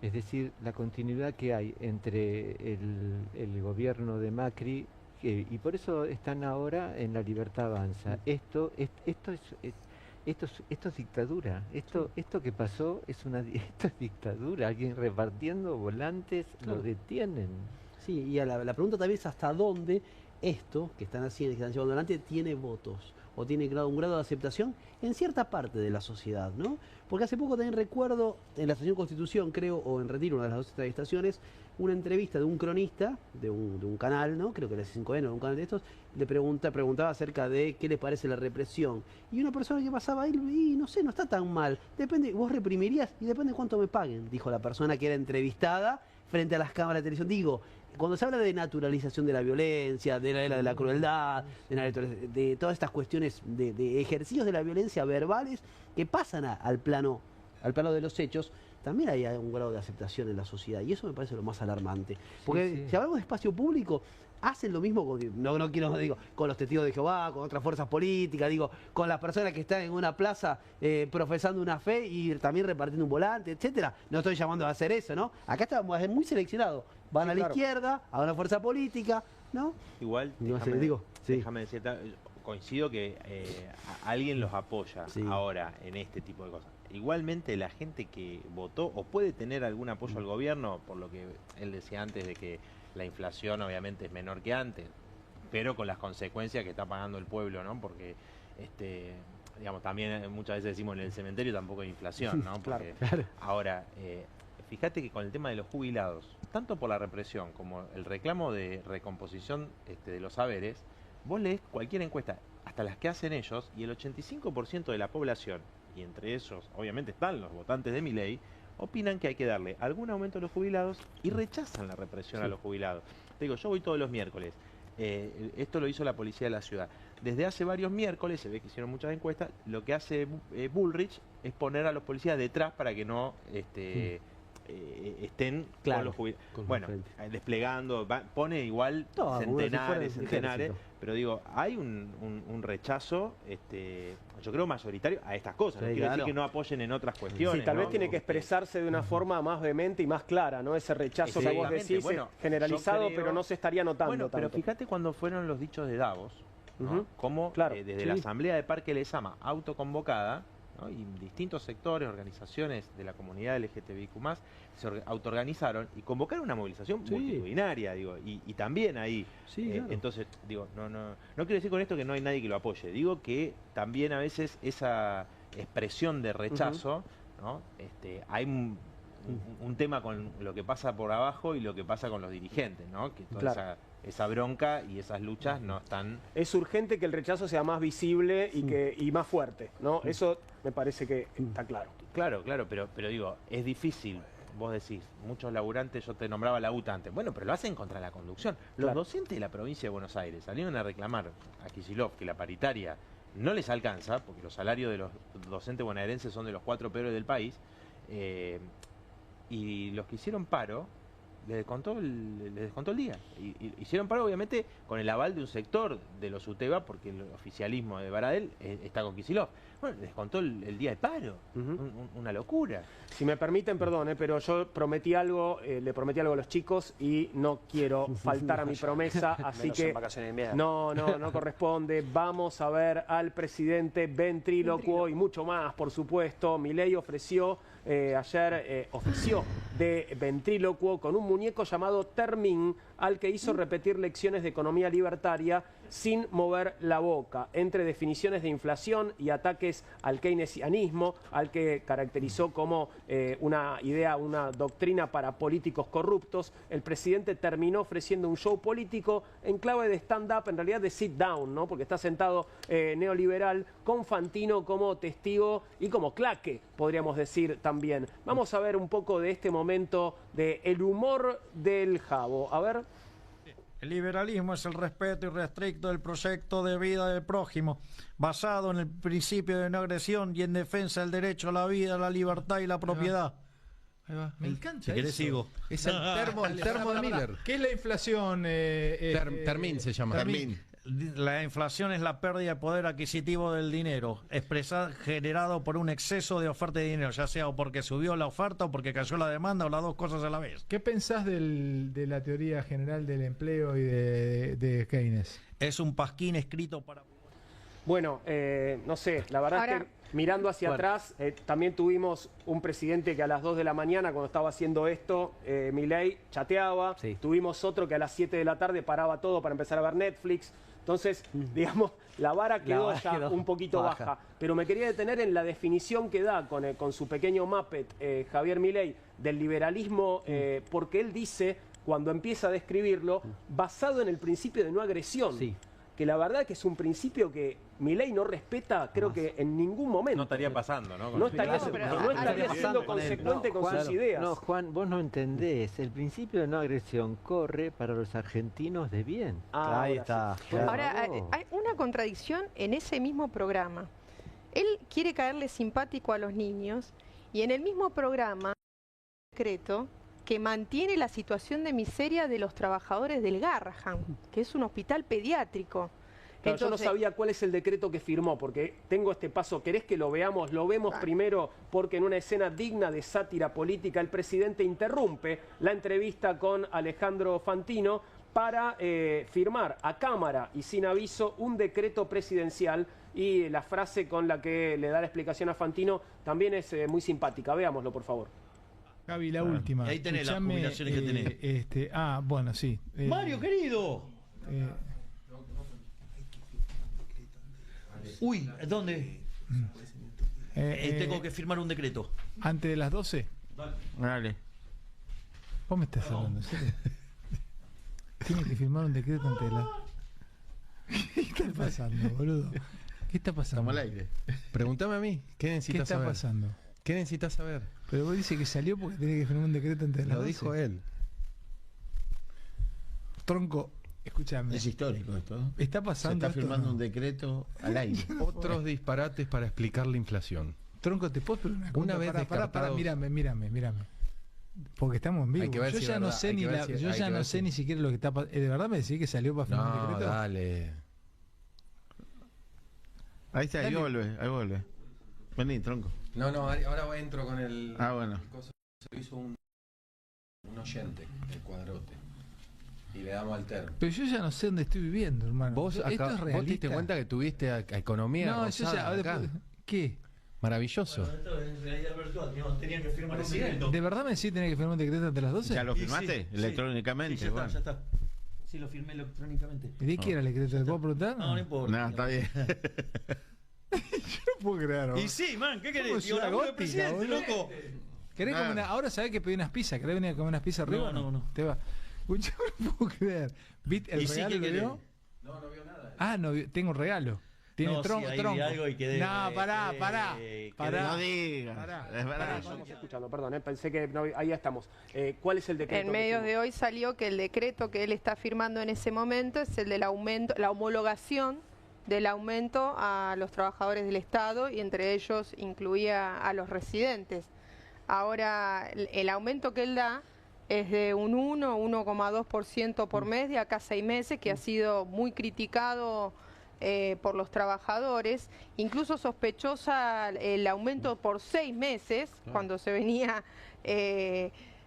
Es decir, la continuidad que hay entre el gobierno de Macri, y por eso están ahora en La Libertad Avanza. Esto es dictadura. Esto que pasó esto es dictadura. Alguien repartiendo volantes lo detienen. Sí, y la pregunta también es hasta dónde esto que están haciendo, que están llevando adelante, tiene votos o tiene un grado de aceptación en cierta parte de la sociedad, ¿no? Porque hace poco también recuerdo, en la estación Constitución, creo, o en Retiro, una de las dos estaciones, una entrevista de un cronista de un canal, ¿no? Creo que era C5N o un canal de estos, le preguntaba acerca de qué le parece la represión. Y una persona que pasaba ahí, y no sé, no está tan mal. Depende, vos reprimirías y depende cuánto me paguen, dijo la persona que era entrevistada frente a las cámaras de televisión. Digo, cuando se habla de naturalización de la violencia, de la crueldad, de todas estas cuestiones de ejercicios de la violencia verbales que pasan al plano de los hechos, también hay un grado de aceptación en la sociedad, y eso me parece lo más alarmante. Porque si hablamos de espacio público, hacen lo mismo con los testigos de Jehová, con otras fuerzas políticas, con las personas que están en una plaza profesando una fe y también repartiendo un volante, etcétera. No estoy llamando a hacer eso, ¿no? Acá estamos muy seleccionados. Van a la izquierda, a una fuerza política, ¿no? Igual, déjame decirte, coincido que alguien los apoya ahora en este tipo de cosas. Igualmente la gente que votó o puede tener algún apoyo al gobierno, por lo que él decía antes de que la inflación obviamente es menor que antes, pero con las consecuencias que está pagando el pueblo, ¿no? Porque digamos, también muchas veces decimos en el cementerio tampoco hay inflación, ¿no? Porque claro. Ahora, fíjate que con el tema de los jubilados, tanto por la represión como el reclamo de recomposición de los saberes, vos lees cualquier encuesta, hasta las que hacen ellos, y el 85% de la población, y entre ellos obviamente están los votantes de Milei, opinan que hay que darle algún aumento a los jubilados y rechazan la represión a los jubilados. Te digo, yo voy todos los miércoles. Esto lo hizo la policía de la ciudad. Desde hace varios miércoles, se ve que hicieron muchas encuestas, lo que hace Bullrich es poner a los policías detrás para que no estén con los jubilados. Bueno, desplegando, pone igual centenares, pero digo, hay un rechazo, yo creo mayoritario a estas cosas. No quiere decir que no apoyen en otras cuestiones. Sí, tal vez tiene que expresarse de una forma más vehemente y más clara, ¿no? Ese rechazo que vos decís es generalizado, pero no se estaría notando tanto. Pero fíjate cuando fueron los dichos de Davos, ¿no? Como desde la Asamblea de Parque Lezama, autoconvocada, ¿no? Y distintos sectores, organizaciones de la comunidad LGTBIQ+, se autoorganizaron y convocaron una movilización multitudinaria, y también ahí. Entonces, no quiero decir con esto que no hay nadie que lo apoye, digo que también a veces esa expresión de rechazo, ¿no? Hay un tema con lo que pasa por abajo y lo que pasa con los dirigentes, ¿no? Que toda esa bronca y esas luchas no están... Es urgente que el rechazo sea más visible y más fuerte, ¿no? Eso me parece que está claro. Claro, pero digo, es difícil. Vos decís, muchos laburantes, yo te nombraba la UTA antes. Bueno, pero lo hacen contra la conducción. Los docentes de la provincia de Buenos Aires salieron a reclamar a Kicillof que la paritaria no les alcanza, porque los salarios de los docentes bonaerenses son de los 4 peores del país, y los que hicieron paro les descontó el día. Y hicieron paro, obviamente, con el aval de un sector de los UTEBA, porque el oficialismo de Baradel está con Kicillof. Bueno, les descontó el día de paro. Una locura. Si me permiten, perdón, pero yo prometí algo, le prometí algo a los chicos y no quiero faltar a mi promesa, así que no corresponde. Vamos a ver al presidente ventrílocuo y mucho más, por supuesto. Milei ofició de ventrílocuo con un muñeco llamado Termín, al que hizo repetir lecciones de economía libertaria sin mover la boca, entre definiciones de inflación y ataques al keynesianismo, al que caracterizó como una doctrina para políticos corruptos. El presidente terminó ofreciendo un show político en clave de stand-up, en realidad de sit-down, ¿no? Porque está sentado neoliberal, con Fantino como testigo y como claque, podríamos decir también. Vamos a ver un poco de este momento de el humor del Jabo. A ver. El liberalismo es el respeto irrestricto del proyecto de vida del prójimo, basado en el principio de no agresión y en defensa del derecho a la vida, la libertad y la propiedad. Ahí va. Me encanta. Si querés sigo. Es el termo de Miller. ¿Qué es la inflación? Termín se llama. Termín. La inflación es la pérdida de poder adquisitivo del dinero, generado por un exceso de oferta de dinero, ya sea o porque subió la oferta o porque cayó la demanda o las dos cosas a la vez. ¿Qué pensás de la teoría general del empleo y de Keynes? Es un pasquín escrito para... Bueno, no sé, la verdad es que mirando hacia atrás, también tuvimos un presidente que a las 2 de la mañana, cuando estaba haciendo esto, Milei chateaba. Sí. Tuvimos otro que a las 7 de la tarde paraba todo para empezar a ver Netflix. Entonces, digamos, la vara quedó ya un poquito baja. Pero me quería detener en la definición que da con su pequeño Muppet Javier Milei del liberalismo, porque él dice, cuando empieza a describirlo, basado en el principio de no agresión. Sí. Que la verdad que es un principio que Milei no respeta, creo que en ningún momento. No estaría pasando, ¿no? No estaría siendo consecuente con sus ideas. No, Juan, vos no entendés. El principio de no agresión corre para los argentinos de bien. Ahí está. Claro. Ahora, hay una contradicción en ese mismo programa. Él quiere caerle simpático a los niños y en el mismo programa, decreto que mantiene la situación de miseria de los trabajadores del Garrahan, que es un hospital pediátrico. Claro, entonces, yo no sabía cuál es el decreto que firmó, porque tengo este paso. ¿Querés que lo veamos? Lo vemos primero porque en una escena digna de sátira política el presidente interrumpe la entrevista con Alejandro Fantino para firmar a cámara y sin aviso un decreto presidencial, y la frase con la que le da la explicación a Fantino también es muy simpática. Veámoslo, por favor. Gaby, la última. Ahí tenés las jubilaciones que tenés. Bueno, sí. Mario, querido. Uy, ¿dónde? Tengo que firmar un decreto. ¿Antes de las 12? Dale. ¿Vos me estás hablando? ¿Sí? Tiene que firmar un decreto antes de las... ¿Qué está pasando, boludo? ¿Qué está pasando? Estamos al aire. Pregúntame a mí. ¿Qué necesitas saber? ¿Qué está pasando? ¿Qué necesitas saber? Pero vos dices que salió porque tiene que firmar un decreto antes de las 12. Lo dijo él. Tronco, escúchame. Es histórico esto. Está pasando. Se está firmando un decreto al aire. Otros disparates para explicar la inflación. Tronco, ¿te puedo preguntar una vez para, mírame. Porque estamos en vivo. Yo ya no sé no sé ni siquiera lo que está pasando. ¿De verdad me decís que salió para firmar un decreto? Dale. Ahí está, ahí vuelve. Vení, Tronco. No, ahora entro con el... bueno. El coso. Se lo hizo un oyente, el cuadrote. Y le damos al termo. Pero yo ya no sé dónde estoy viviendo, hermano. ¿Vos te diste cuenta que tuviste a economía? No, yo ya... Acá. ¿Qué? Maravilloso. Tenía que firmar un decreto. ¿De verdad me decís que tenés que firmar un decreto antes de las 12? ¿Ya lo firmaste? Sí, electrónicamente. Sí, ya está. Sí, lo firmé electrónicamente. ¿Y de qué era el decreto? ¿Te puedo preguntar? No importa. No, está bien. Yo no puedo creer. Y sí, man, ¿qué querés? Yo la gótica, presidente, loco. ¿Querés comer una... Ahora sabés que pedí unas pizzas. ¿Querés venir a comer unas pizzas arriba? No. Te va. Yo no puedo creer. ¿Viste el regalo que vio? No vio nada. Ah, no, tengo un regalo. Tiene tronco. Algo y quedé, no, pará. No digas. Pará, estamos escuchando, perdón, pensé que no, ahí estamos. ¿Cuál es el decreto? En medios de hoy salió que el decreto que él está firmando en ese momento es el del aumento, la homologación del aumento a los trabajadores del Estado, y entre ellos incluía a los residentes. Ahora, el aumento que él da es de un 1,2% por mes de acá a 6 meses, que ha sido muy criticado por los trabajadores, incluso sospechosa el aumento por 6 meses, cuando se venía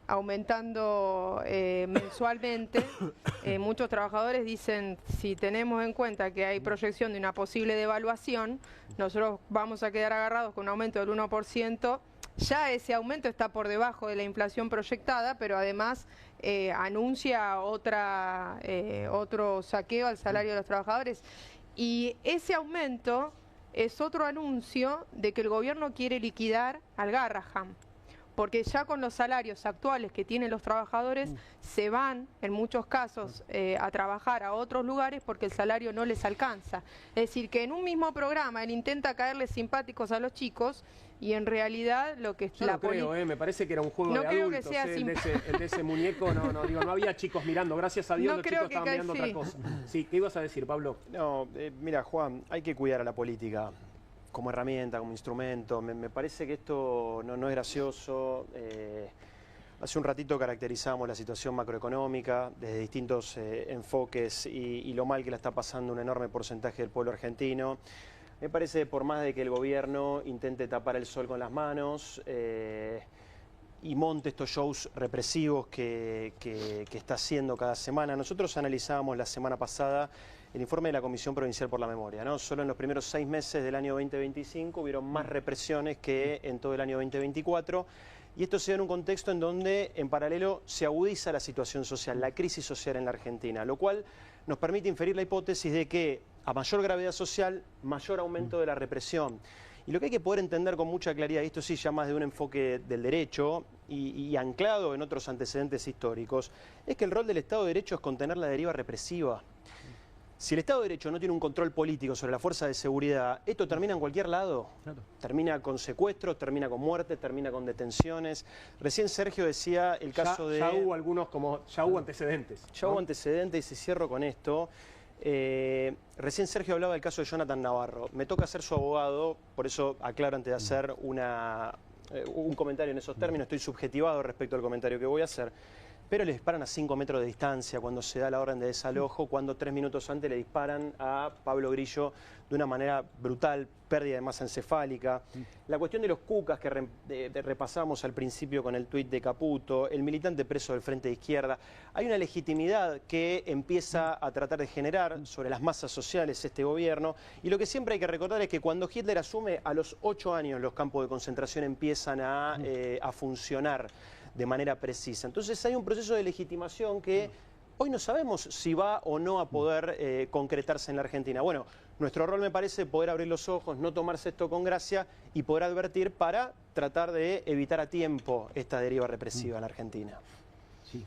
aumentando mensualmente. Muchos trabajadores dicen, si tenemos en cuenta que hay proyección de una posible devaluación, nosotros vamos a quedar agarrados con un aumento del 1%. Ya ese aumento está por debajo de la inflación proyectada, pero además anuncia otro saqueo al salario de los trabajadores. Y ese aumento es otro anuncio de que el gobierno quiere liquidar al Garrahan, porque ya con los salarios actuales que tienen los trabajadores se van, en muchos casos, a trabajar a otros lugares porque el salario no les alcanza. Es decir, que en un mismo programa él intenta caerles simpáticos a los chicos y en realidad lo que... Yo no creo, me parece que era un juego de adultos, el de ese muñeco, no había chicos mirando, gracias a Dios los chicos estaban mirando otra cosa. Sí, ¿qué ibas a decir, Pablo? No, mira, Juan, hay que cuidar a la política como herramienta, como instrumento. Me parece que esto no es gracioso. Hace un ratito caracterizábamos la situación macroeconómica desde distintos enfoques y lo mal que la está pasando un enorme porcentaje del pueblo argentino. Me parece, por más de que el gobierno intente tapar el sol con las manos y monte estos shows represivos que está haciendo cada semana, nosotros analizábamos la semana pasada el informe de la Comisión Provincial por la Memoria, ¿no? Solo en los primeros 6 meses del año 2025 hubieron más represiones que en todo el año 2024. Y esto se da en un contexto en donde, en paralelo, se agudiza la situación social, la crisis social en la Argentina, lo cual nos permite inferir la hipótesis de que, a mayor gravedad social, mayor aumento de la represión. Y lo que hay que poder entender con mucha claridad, y esto sí ya más de un enfoque del derecho y anclado en otros antecedentes históricos, es que el rol del Estado de Derecho es contener la deriva represiva. Si el Estado de Derecho no tiene un control político sobre la fuerza de seguridad, esto termina en cualquier lado. Claro. Termina con secuestros, termina con muertes, termina con detenciones. Recién Sergio decía el caso de... Ya hubo algunos ya hubo antecedentes. Ya hubo antecedentes y cierro con esto. Recién Sergio hablaba del caso de Jonathan Navarro. Me toca ser su abogado, por eso aclaro antes de hacer un comentario en esos términos. Estoy subjetivado respecto al comentario que voy a hacer. Pero le disparan a 5 metros de distancia cuando se da la orden de desalojo, cuando 3 minutos antes le disparan a Pablo Grillo de una manera brutal, pérdida de masa encefálica. La cuestión de los cucas que repasamos al principio con el tuit de Caputo, el militante preso del Frente de Izquierda. Hay una legitimidad que empieza a tratar de generar sobre las masas sociales este gobierno, y lo que siempre hay que recordar es que cuando Hitler asume, a los 8 años los campos de concentración empiezan a funcionar de manera precisa. Entonces hay un proceso de legitimación que hoy no sabemos si va o no a poder concretarse en la Argentina. Bueno, nuestro rol me parece poder abrir los ojos, no tomarse esto con gracia y poder advertir para tratar de evitar a tiempo esta deriva represiva en la Argentina. Sí,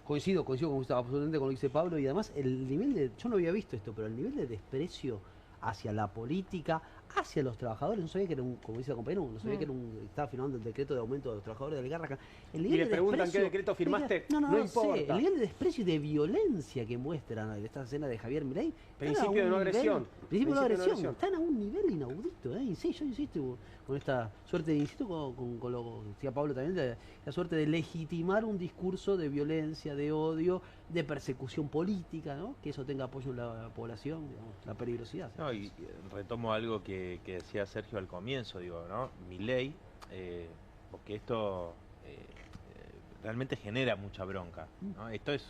coincido absolutamente con lo que dice Pablo, y además el nivel de, yo no había visto esto, pero el nivel de desprecio hacia la política, hacia los trabajadores, no sabía que era como dice la compañera, no sabía que estaba firmando el decreto de aumento de los trabajadores del Garrahan. Y le preguntan qué decreto firmaste, no importa. Sé, el nivel de desprecio y de violencia que muestran en esta escena de Javier Milei. Principio de no agresión. Principio de no agresión. Están a un nivel inaudito, Sí, yo insisto con esta suerte, insisto con lo que decía Pablo también, la suerte de legitimar un discurso de violencia, de odio, de persecución política, ¿no? Que eso tenga apoyo en la población, digamos, la peligrosidad. No, y retomo algo que decía Sergio al comienzo, digo, ¿no? Milei, porque esto realmente genera mucha bronca, ¿no? Esto es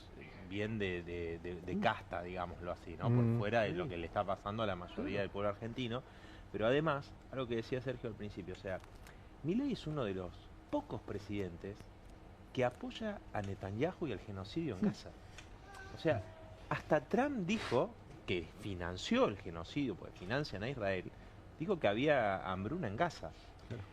bien de casta, digámoslo así, ¿no? Por fuera de lo que le está pasando a la mayoría del pueblo argentino. Pero además, algo que decía Sergio al principio, o sea, Milei es uno de los pocos presidentes que apoya a Netanyahu y al genocidio en Gaza. O sea, hasta Trump dijo que financió el genocidio, porque financian a Israel, dijo que había hambruna en Gaza.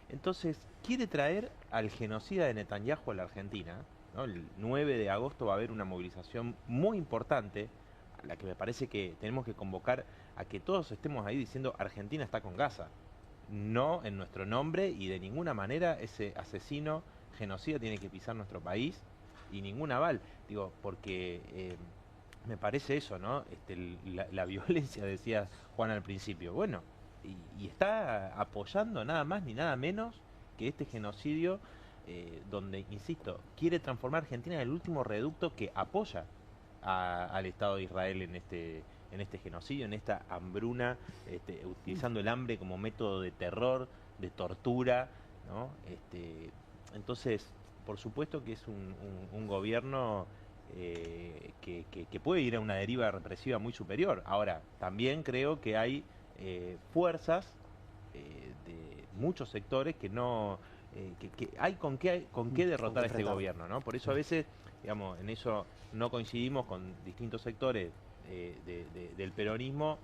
Entonces, quiere traer al genocida de Netanyahu a la Argentina, ¿no? El 9 de agosto va a haber una movilización muy importante, a la que me parece que tenemos que convocar a que todos estemos ahí diciendo Argentina está con Gaza. No en nuestro nombre, y de ninguna manera ese asesino genocida tiene que pisar nuestro país, y ningún aval. Digo, porque me parece eso, ¿no? La violencia, decía Juan al principio. Bueno, y está apoyando nada más ni nada menos que este genocidio, donde, insisto, quiere transformar a Argentina en el último reducto que apoya al Estado de Israel en este genocidio, en esta hambruna, utilizando el hambre como método de terror, de tortura, ¿no? Entonces, por supuesto que es un gobierno que puede ir a una deriva represiva muy superior. Ahora, también creo que hay fuerzas de muchos sectores que no... que hay con qué derrotar a este gobierno, ¿no? Por eso a veces, digamos, en eso no coincidimos con distintos sectores del peronismo,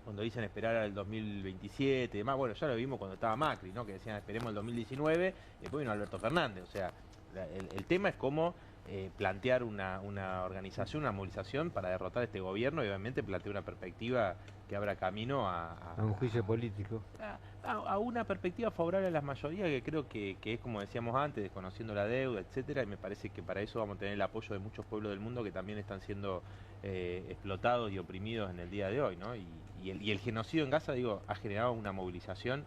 cuando dicen esperar al 2027 y demás. Bueno, ya lo vimos cuando estaba Macri, ¿no? Que decían esperemos el 2019, y después vino Alberto Fernández. O sea, el tema es cómo plantear una organización, una movilización para derrotar a este gobierno, y obviamente plantear una perspectiva que abra camino a un juicio político. A una perspectiva favorable a las mayorías, que creo que es, como decíamos antes, desconociendo la deuda, etcétera, y me parece que para eso vamos a tener el apoyo de muchos pueblos del mundo que también están siendo explotados y oprimidos en el día de hoy, ¿no? Y el genocidio en Gaza, digo, ha generado una movilización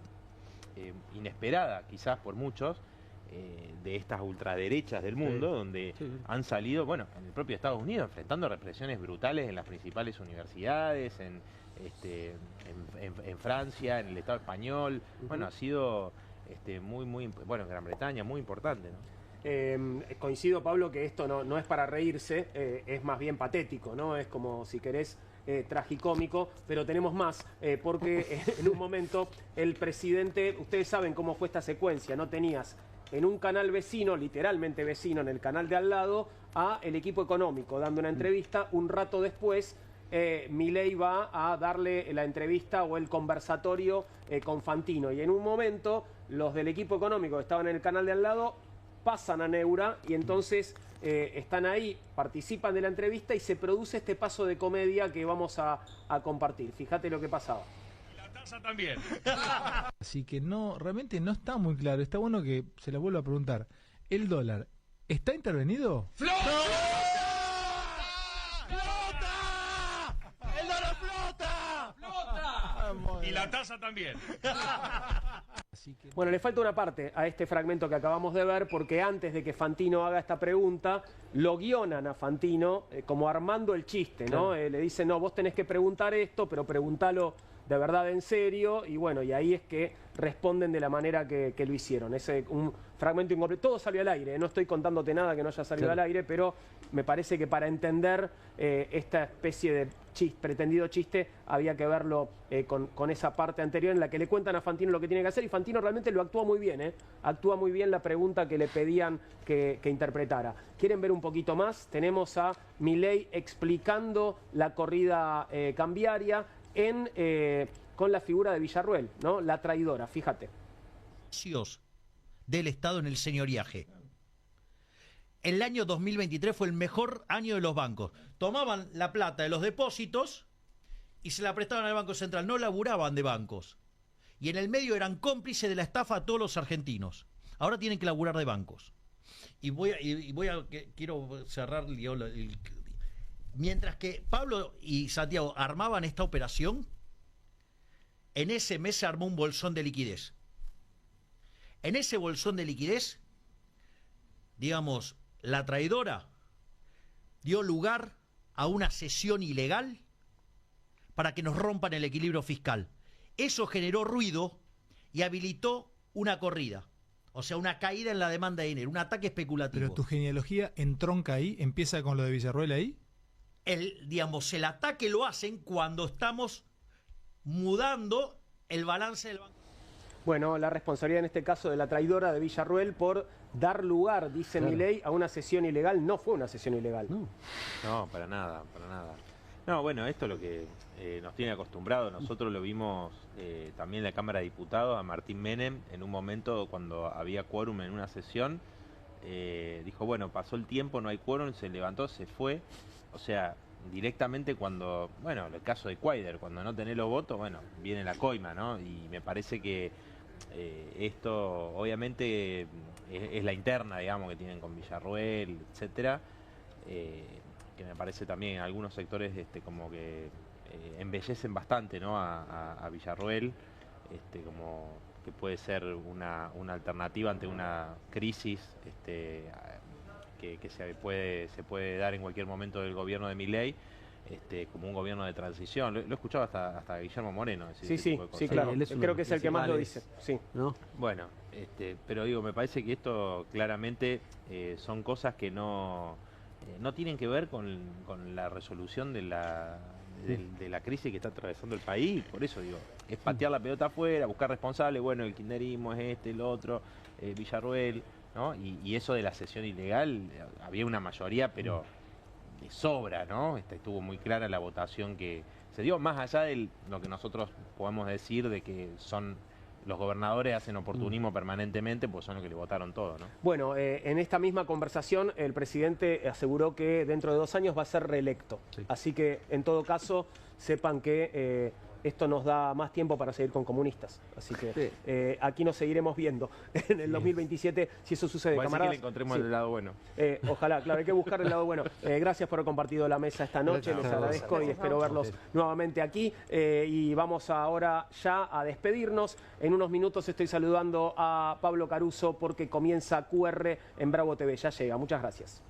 inesperada, quizás por muchos, de estas ultraderechas del mundo, donde han salido, bueno, en el propio Estados Unidos, enfrentando represiones brutales en las principales universidades, en Francia, en el Estado español. Bueno, ha sido bueno, en Gran Bretaña, muy importante, ¿no? Coincido, Pablo, que esto no es para reírse, es más bien patético, ¿no? Es como, si querés, tragicómico, pero tenemos más, porque en un momento el presidente, ustedes saben cómo fue esta secuencia, ¿no? Tenías en un canal vecino, literalmente vecino, en el canal de al lado, a el equipo económico dando una entrevista. Un rato después, Milei va a darle la entrevista o el conversatorio con Fantino. Y en un momento, los del equipo económico que estaban en el canal de al lado pasan a Neura y entonces están ahí, participan de la entrevista y se produce este paso de comedia que vamos a compartir. Fíjate lo que pasaba. También. Así que realmente no está muy claro. Está bueno que se la vuelva a preguntar. ¿El dólar está intervenido? ¡Flota! ¡Flota! ¡El dólar flota! ¡Flota! Y la tasa también. Bueno, le falta una parte a este fragmento que acabamos de ver, porque antes de que Fantino haga esta pregunta, lo guionan a Fantino como armando el chiste, ¿no? Claro. Le dicen, no, vos tenés que preguntar esto, pero preguntalo de verdad en serio, y bueno, y ahí es que responden de la manera que lo hicieron. Es un fragmento incompleto. Todo salió al aire, no estoy contándote nada que no haya salido al aire, pero me parece que para entender esta especie de pretendido chiste había que verlo con esa parte anterior en la que le cuentan a Fantino lo que tiene que hacer, y Fantino realmente lo actúa muy bien, actúa muy bien la pregunta que le pedían que interpretara. ¿Quieren ver un poquito más? Tenemos a Milei explicando la corrida cambiaria con la figura de Villarruel, ¿no? La traidora, fíjate. Del Estado en el señoriaje. El año 2023 fue el mejor año de los bancos. Tomaban la plata de los depósitos y se la prestaban al Banco Central. No laburaban de bancos. Y en el medio eran cómplices de la estafa a todos los argentinos. Ahora tienen que laburar de bancos. Quiero cerrar. Mientras que Pablo y Santiago armaban esta operación, en ese mes se armó un bolsón de liquidez. En ese bolsón de liquidez, digamos, la traidora dio lugar a una cesión ilegal para que nos rompan el equilibrio fiscal. Eso generó ruido y habilitó una corrida. O sea, una caída en la demanda de dinero, un ataque especulativo. Pero tu genealogía entronca ahí, empieza con lo de Villarruel ahí. El ataque lo hacen cuando estamos mudando el balance del banco. Bueno, la responsabilidad en este caso de la traidora de Villarruel por dar lugar, dice Milei, a una cesión ilegal. No fue una cesión ilegal. No, para nada, para nada. No, bueno, esto es lo que nos tiene acostumbrados. Nosotros lo vimos también en la Cámara de Diputados, a Martín Menem, en un momento cuando había quórum en una sesión, dijo, bueno, pasó el tiempo, no hay quórum, se levantó, se fue. O sea, directamente cuando, bueno, el caso de Cuader, cuando no tenés los votos, bueno, viene la coima, ¿no? Y me parece que esto, obviamente, es la interna, digamos, que tienen con Villarruel, etcétera, que me parece también en algunos sectores como que embellecen bastante, ¿no? a Villarruel, como que puede ser una alternativa ante una crisis, que se puede dar en cualquier momento del gobierno de Milei, como un gobierno de transición. Lo he escuchado hasta Guillermo Moreno decir sí, claro. Creo que es el que más lo dice. Sí. ¿No? Bueno, pero digo, me parece que esto claramente son cosas que no tienen que ver con la resolución de la crisis que está atravesando el país. Por eso digo, es patear la pelota afuera, buscar responsables. Bueno, el kirchnerismo es el otro, Villarruel, ¿no? Y eso de la cesión ilegal, había una mayoría, pero de sobra, ¿no? Estuvo muy clara la votación que se dio, más allá de lo que nosotros podemos decir de que son los gobernadores hacen oportunismo permanentemente, pues son los que le votaron todo, ¿no? Bueno, en esta misma conversación el presidente aseguró que dentro de 2 años va a ser reelecto. Sí. Así que, en todo caso, sepan que esto nos da más tiempo para seguir con comunistas. Así que aquí nos seguiremos viendo en el 2027 si eso sucede. Va a decir Camaradas, que le encontremos el lado bueno. Ojalá, claro, hay que buscar el lado bueno. Gracias por haber compartido la mesa esta noche, les agradezco y espero verlos nuevamente aquí. Y vamos ahora ya a despedirnos. En unos minutos estoy saludando a Pablo Caruso porque comienza QR en Bravo TV. Ya llega, muchas gracias.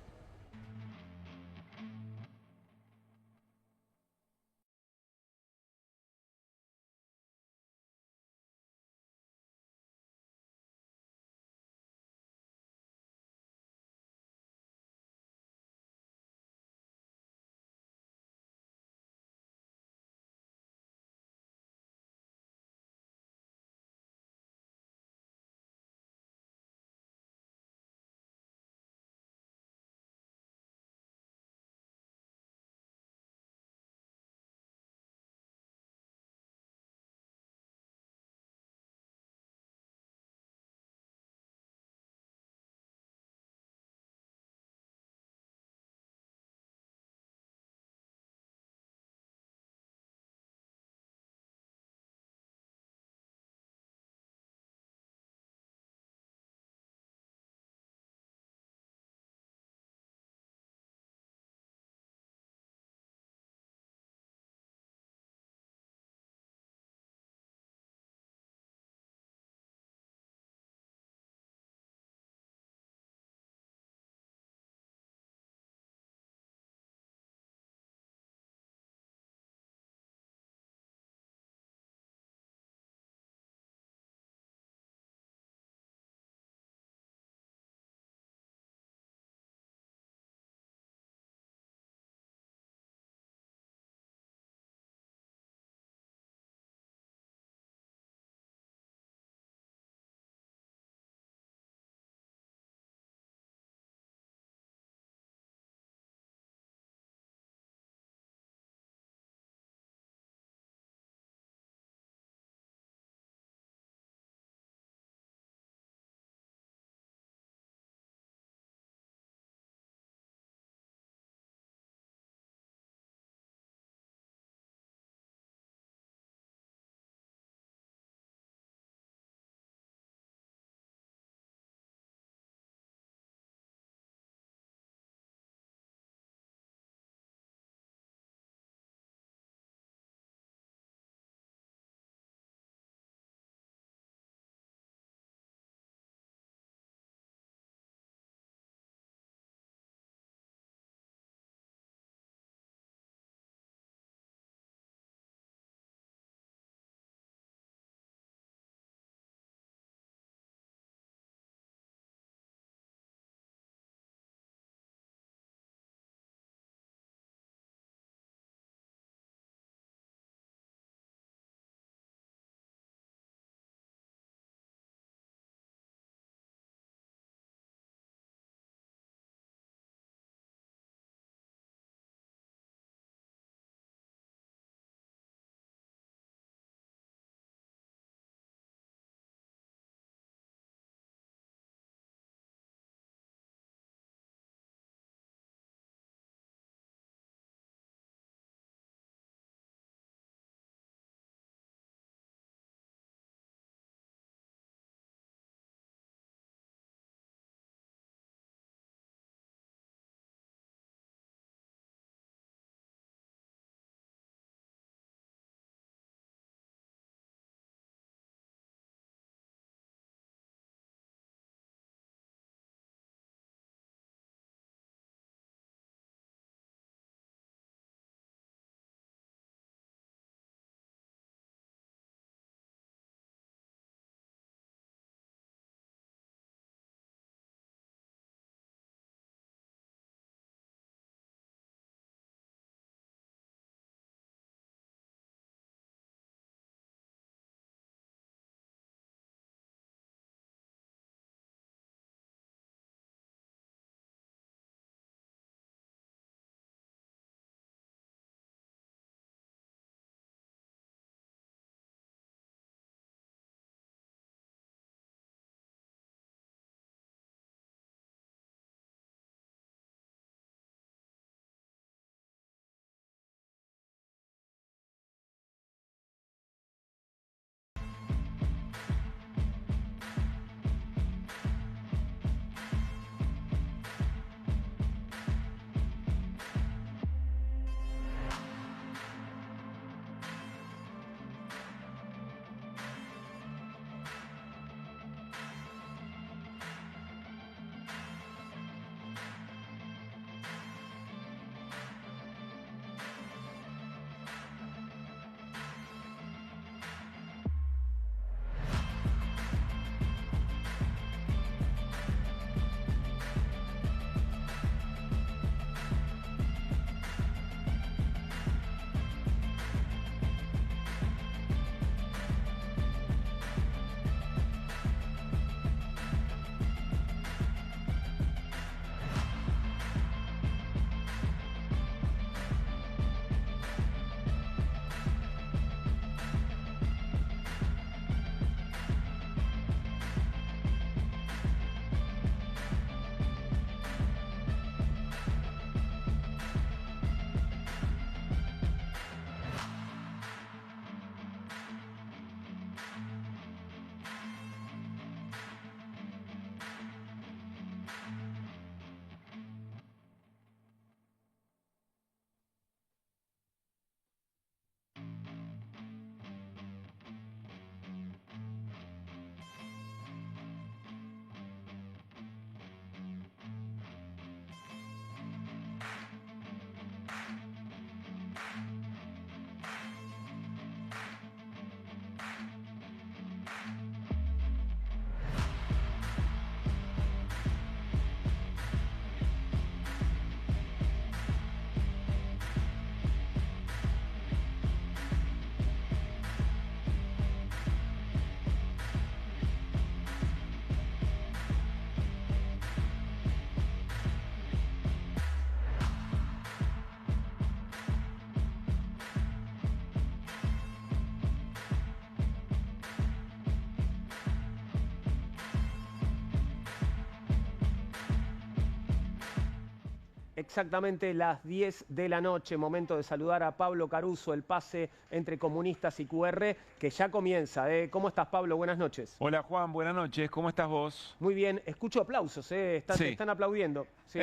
exactamente las 10 de la noche. Momento de saludar a Pablo Caruso, el pase entre comunistas y QR, que ya comienza. ¿Cómo estás, Pablo? Buenas noches. Hola, Juan. Buenas noches. ¿Cómo estás vos? Muy bien. Escucho aplausos, Sí. están aplaudiendo. Sí.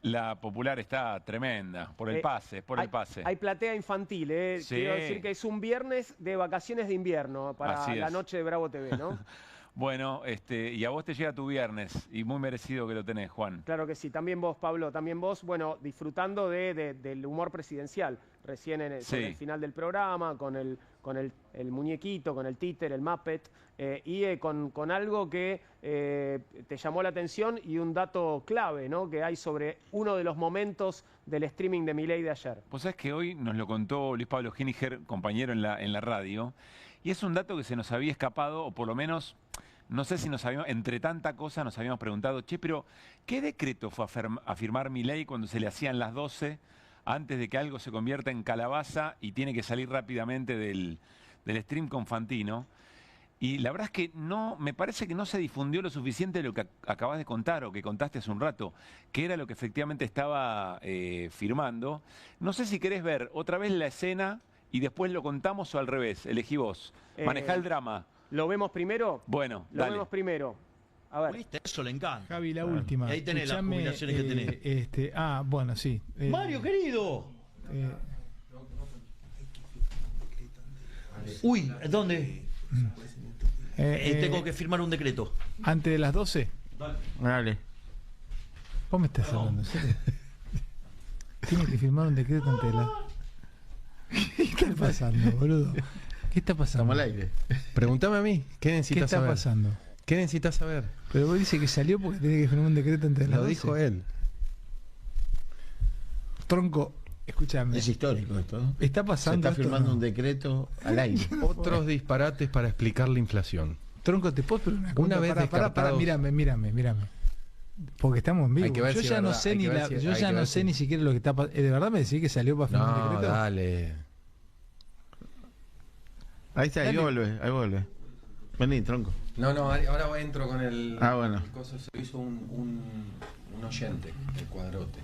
La popular está tremenda, por el pase, el pase. Hay platea infantil, Sí. Quiero decir que es un viernes de vacaciones de invierno para Así la es. noche de Bravo TV, ¿no? Bueno, y a vos te llega tu viernes, y muy merecido que lo tenés, Juan. Claro que sí, también vos, Pablo, también vos, bueno, disfrutando del humor presidencial, recién sobre el final del programa, con el muñequito, con el títer, el Muppet, y con algo que te llamó la atención y un dato clave, ¿no?, que hay sobre uno de los momentos del streaming de Milei de ayer. Vos sabés que hoy nos lo contó Luis Pablo Giniger, compañero en la radio, y es un dato que se nos había escapado, o por lo menos, no sé si entre tanta cosa nos habíamos preguntado, che, pero ¿qué decreto fue a firmar Milei cuando se le hacían las 12 antes de que algo se convierta en calabaza y tiene que salir rápidamente del stream con Fantino? Y la verdad es que me parece que no se difundió lo suficiente de lo que acabas de contar o que contaste hace un rato, que era lo que efectivamente estaba firmando. No sé si querés ver otra vez la escena y después lo contamos o al revés, elegí vos. Manejá el drama. ¿Lo vemos primero? Bueno, Lo vemos primero. A ver. ¿Viste? Eso le encanta. Javi, la última. Y ahí tenés las Escuchame, jubilaciones que tenés. Bueno, sí. Mario, querido. Uy, ¿dónde? Tengo que firmar un decreto. ¿Antes de las 12? Dale. Vos me estás hablando, ¿en serio? Tiene que firmar un decreto antes de las... ¿Qué está pasando, boludo? ¿Qué está pasando? Estamos al aire. Pregúntame a mí. ¿Qué necesitas saber? ¿Qué está pasando? ¿Qué necesitas saber? Pero vos dices que salió porque tiene que firmar un decreto antes de las 12. Lo dijo él. Tronco, escúchame. Es histórico esto, ¿no? Está pasando. Se está firmando un decreto al aire. Otros disparates para explicar la inflación. Tronco, ¿te puedo esperar una vez descartados... Mírame. Porque estamos en vivo. Hay que ver yo si ya es no verdad, sé ni sé ni siquiera lo que está pasando. ¿De verdad me decís que salió para firmar un decreto? Dale. Ahí está, ahí vuelve. Vení, tronco. No, ahora entro con el... bueno. El coso se lo hizo un oyente, el cuadrote.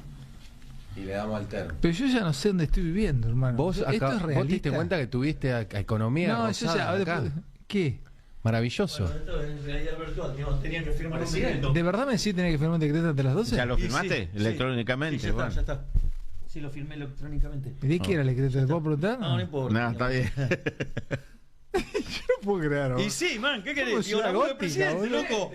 Y le damos al termo. Pero yo ya no sé dónde estoy viviendo, hermano. ¿Vos ¿Esto es realista? ¿Vos te diste cuenta que tuviste a economía No, rosada yo ya... acá? ¿Qué? Maravilloso. Bueno, esto es realidad virtual. Tenían que firmar un decreto. ¿De verdad me decís que tenés que firmar un decreto antes de las 12? ¿Ya lo firmaste? Sí, electrónicamente. Sí, ya bueno. está. Sí, lo firmé electrónicamente. ¿Y de qué era el decreto? ¿Te puedo preguntar? No importa. No, está bien. Yo no puedo creer. Y sí, man, ¿qué querés? Ciudad Digo, gótica, presidente, boludo. loco.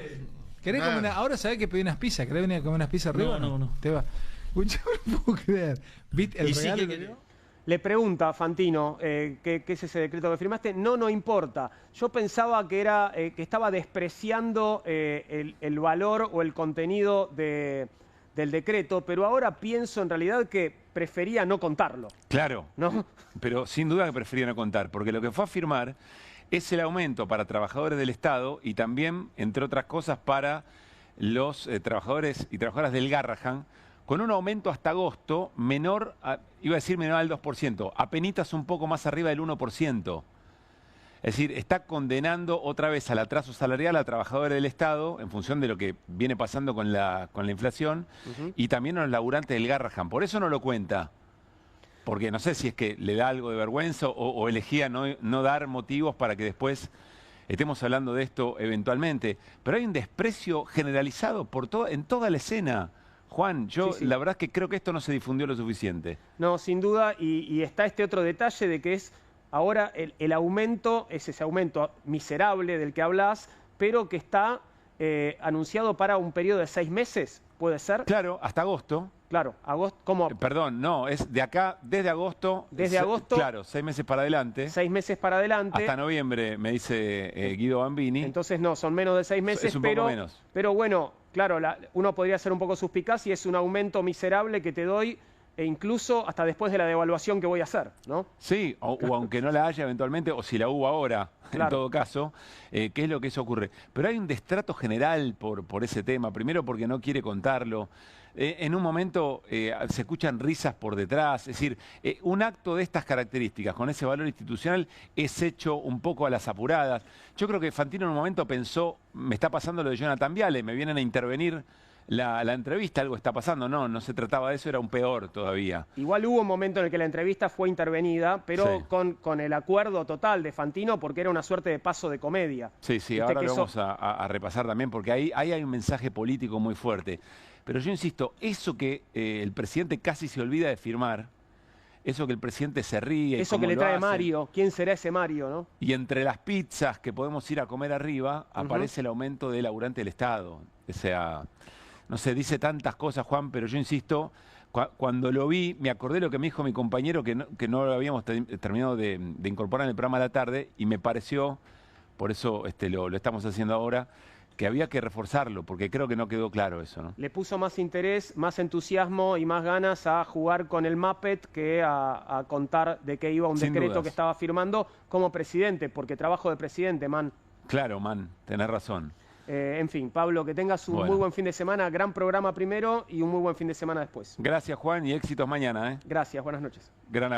¿Querés comer una... Ahora sabés que pedí unas pizzas. ¿Querés venir a comer unas pizzas arriba? No. Te va. Escuchá, no puedo creer. ¿Viste el Y sí, regalo? ¿qué que querés? dio? Le pregunta a Fantino qué es ese decreto que firmaste. No importa. Yo pensaba que era que estaba despreciando el valor o el contenido del decreto, pero ahora pienso en realidad que prefería no contarlo. Claro, ¿No? pero sin duda que prefería no contar, porque lo que fue a firmar es el aumento para trabajadores del Estado y también, entre otras cosas, para los trabajadores y trabajadoras del Garrahan, con un aumento hasta agosto menor, iba a decir menor al 2%, apenitas un poco más arriba del 1%. Es decir, está condenando otra vez al atraso salarial a trabajadores del Estado en función de lo que viene pasando con la inflación y también a los laburantes del Garrahan. Por eso no lo cuenta. Porque no sé si es que le da algo de vergüenza o elegía no dar motivos para que después estemos hablando de esto eventualmente. Pero hay un desprecio generalizado en toda la escena. Juan, Sí. La verdad es que creo que esto no se difundió lo suficiente. No, sin duda, y está este otro detalle de que es ahora el aumento, es ese aumento miserable del que hablas, pero que está anunciado para un periodo de 6 meses, ¿puede ser? Claro, hasta agosto. Claro, agosto, ¿cómo? Perdón, no, es de acá, desde agosto. Desde agosto. Claro, 6 meses para adelante. 6 meses para adelante. Hasta noviembre, me dice Guido Bambini. Entonces no, son menos de 6 meses, Es un poco menos. Pero bueno, claro, uno podría ser un poco suspicaz y es un aumento miserable que te doy e incluso hasta después de la devaluación que voy a hacer, ¿no? Sí, o aunque no la haya eventualmente, o si la hubo ahora, Claro. en todo caso, ¿qué es lo que eso ocurre? Pero hay un destrato general por ese tema, primero porque no quiere contarlo. En un momento se escuchan risas por detrás, es decir, un acto de estas características, con ese valor institucional, es hecho un poco a las apuradas. Yo creo que Fantino en un momento pensó, me está pasando lo de Jonathan Viale, me vienen a intervenir la entrevista, algo está pasando. No se trataba de eso, era un peor todavía. Igual hubo un momento en el que la entrevista fue intervenida, pero Sí. con el acuerdo total de Fantino, porque era una suerte de paso de comedia. Sí, Viste ahora que lo eso- vamos a repasar también, porque ahí hay un mensaje político muy fuerte. Pero yo insisto, eso que el presidente casi se olvida de firmar, eso que el presidente se ríe. y Eso que cómo le lo trae hace, Mario, ¿quién será ese Mario, no? Y entre las pizzas que podemos ir a comer arriba, aparece el aumento del laburante del Estado. O sea, no sé, dice tantas cosas, Juan, pero yo insisto, cuando lo vi, me acordé lo que me dijo mi compañero, que no lo habíamos terminado de incorporar en el programa a la tarde, y me pareció, por eso lo estamos haciendo ahora, que había que reforzarlo, porque creo que no quedó claro eso, ¿no? Le puso más interés, más entusiasmo y más ganas a jugar con el Muppet que a contar de qué iba un Sin decreto dudas. que estaba firmando como presidente, porque trabajo de presidente, man. Claro, man, tenés razón. En fin, Pablo, que tengas un Bueno. muy buen fin de semana, gran programa primero y un muy buen fin de semana después. Gracias, Juan, y éxitos mañana, ¿eh? Gracias, buenas noches. Gran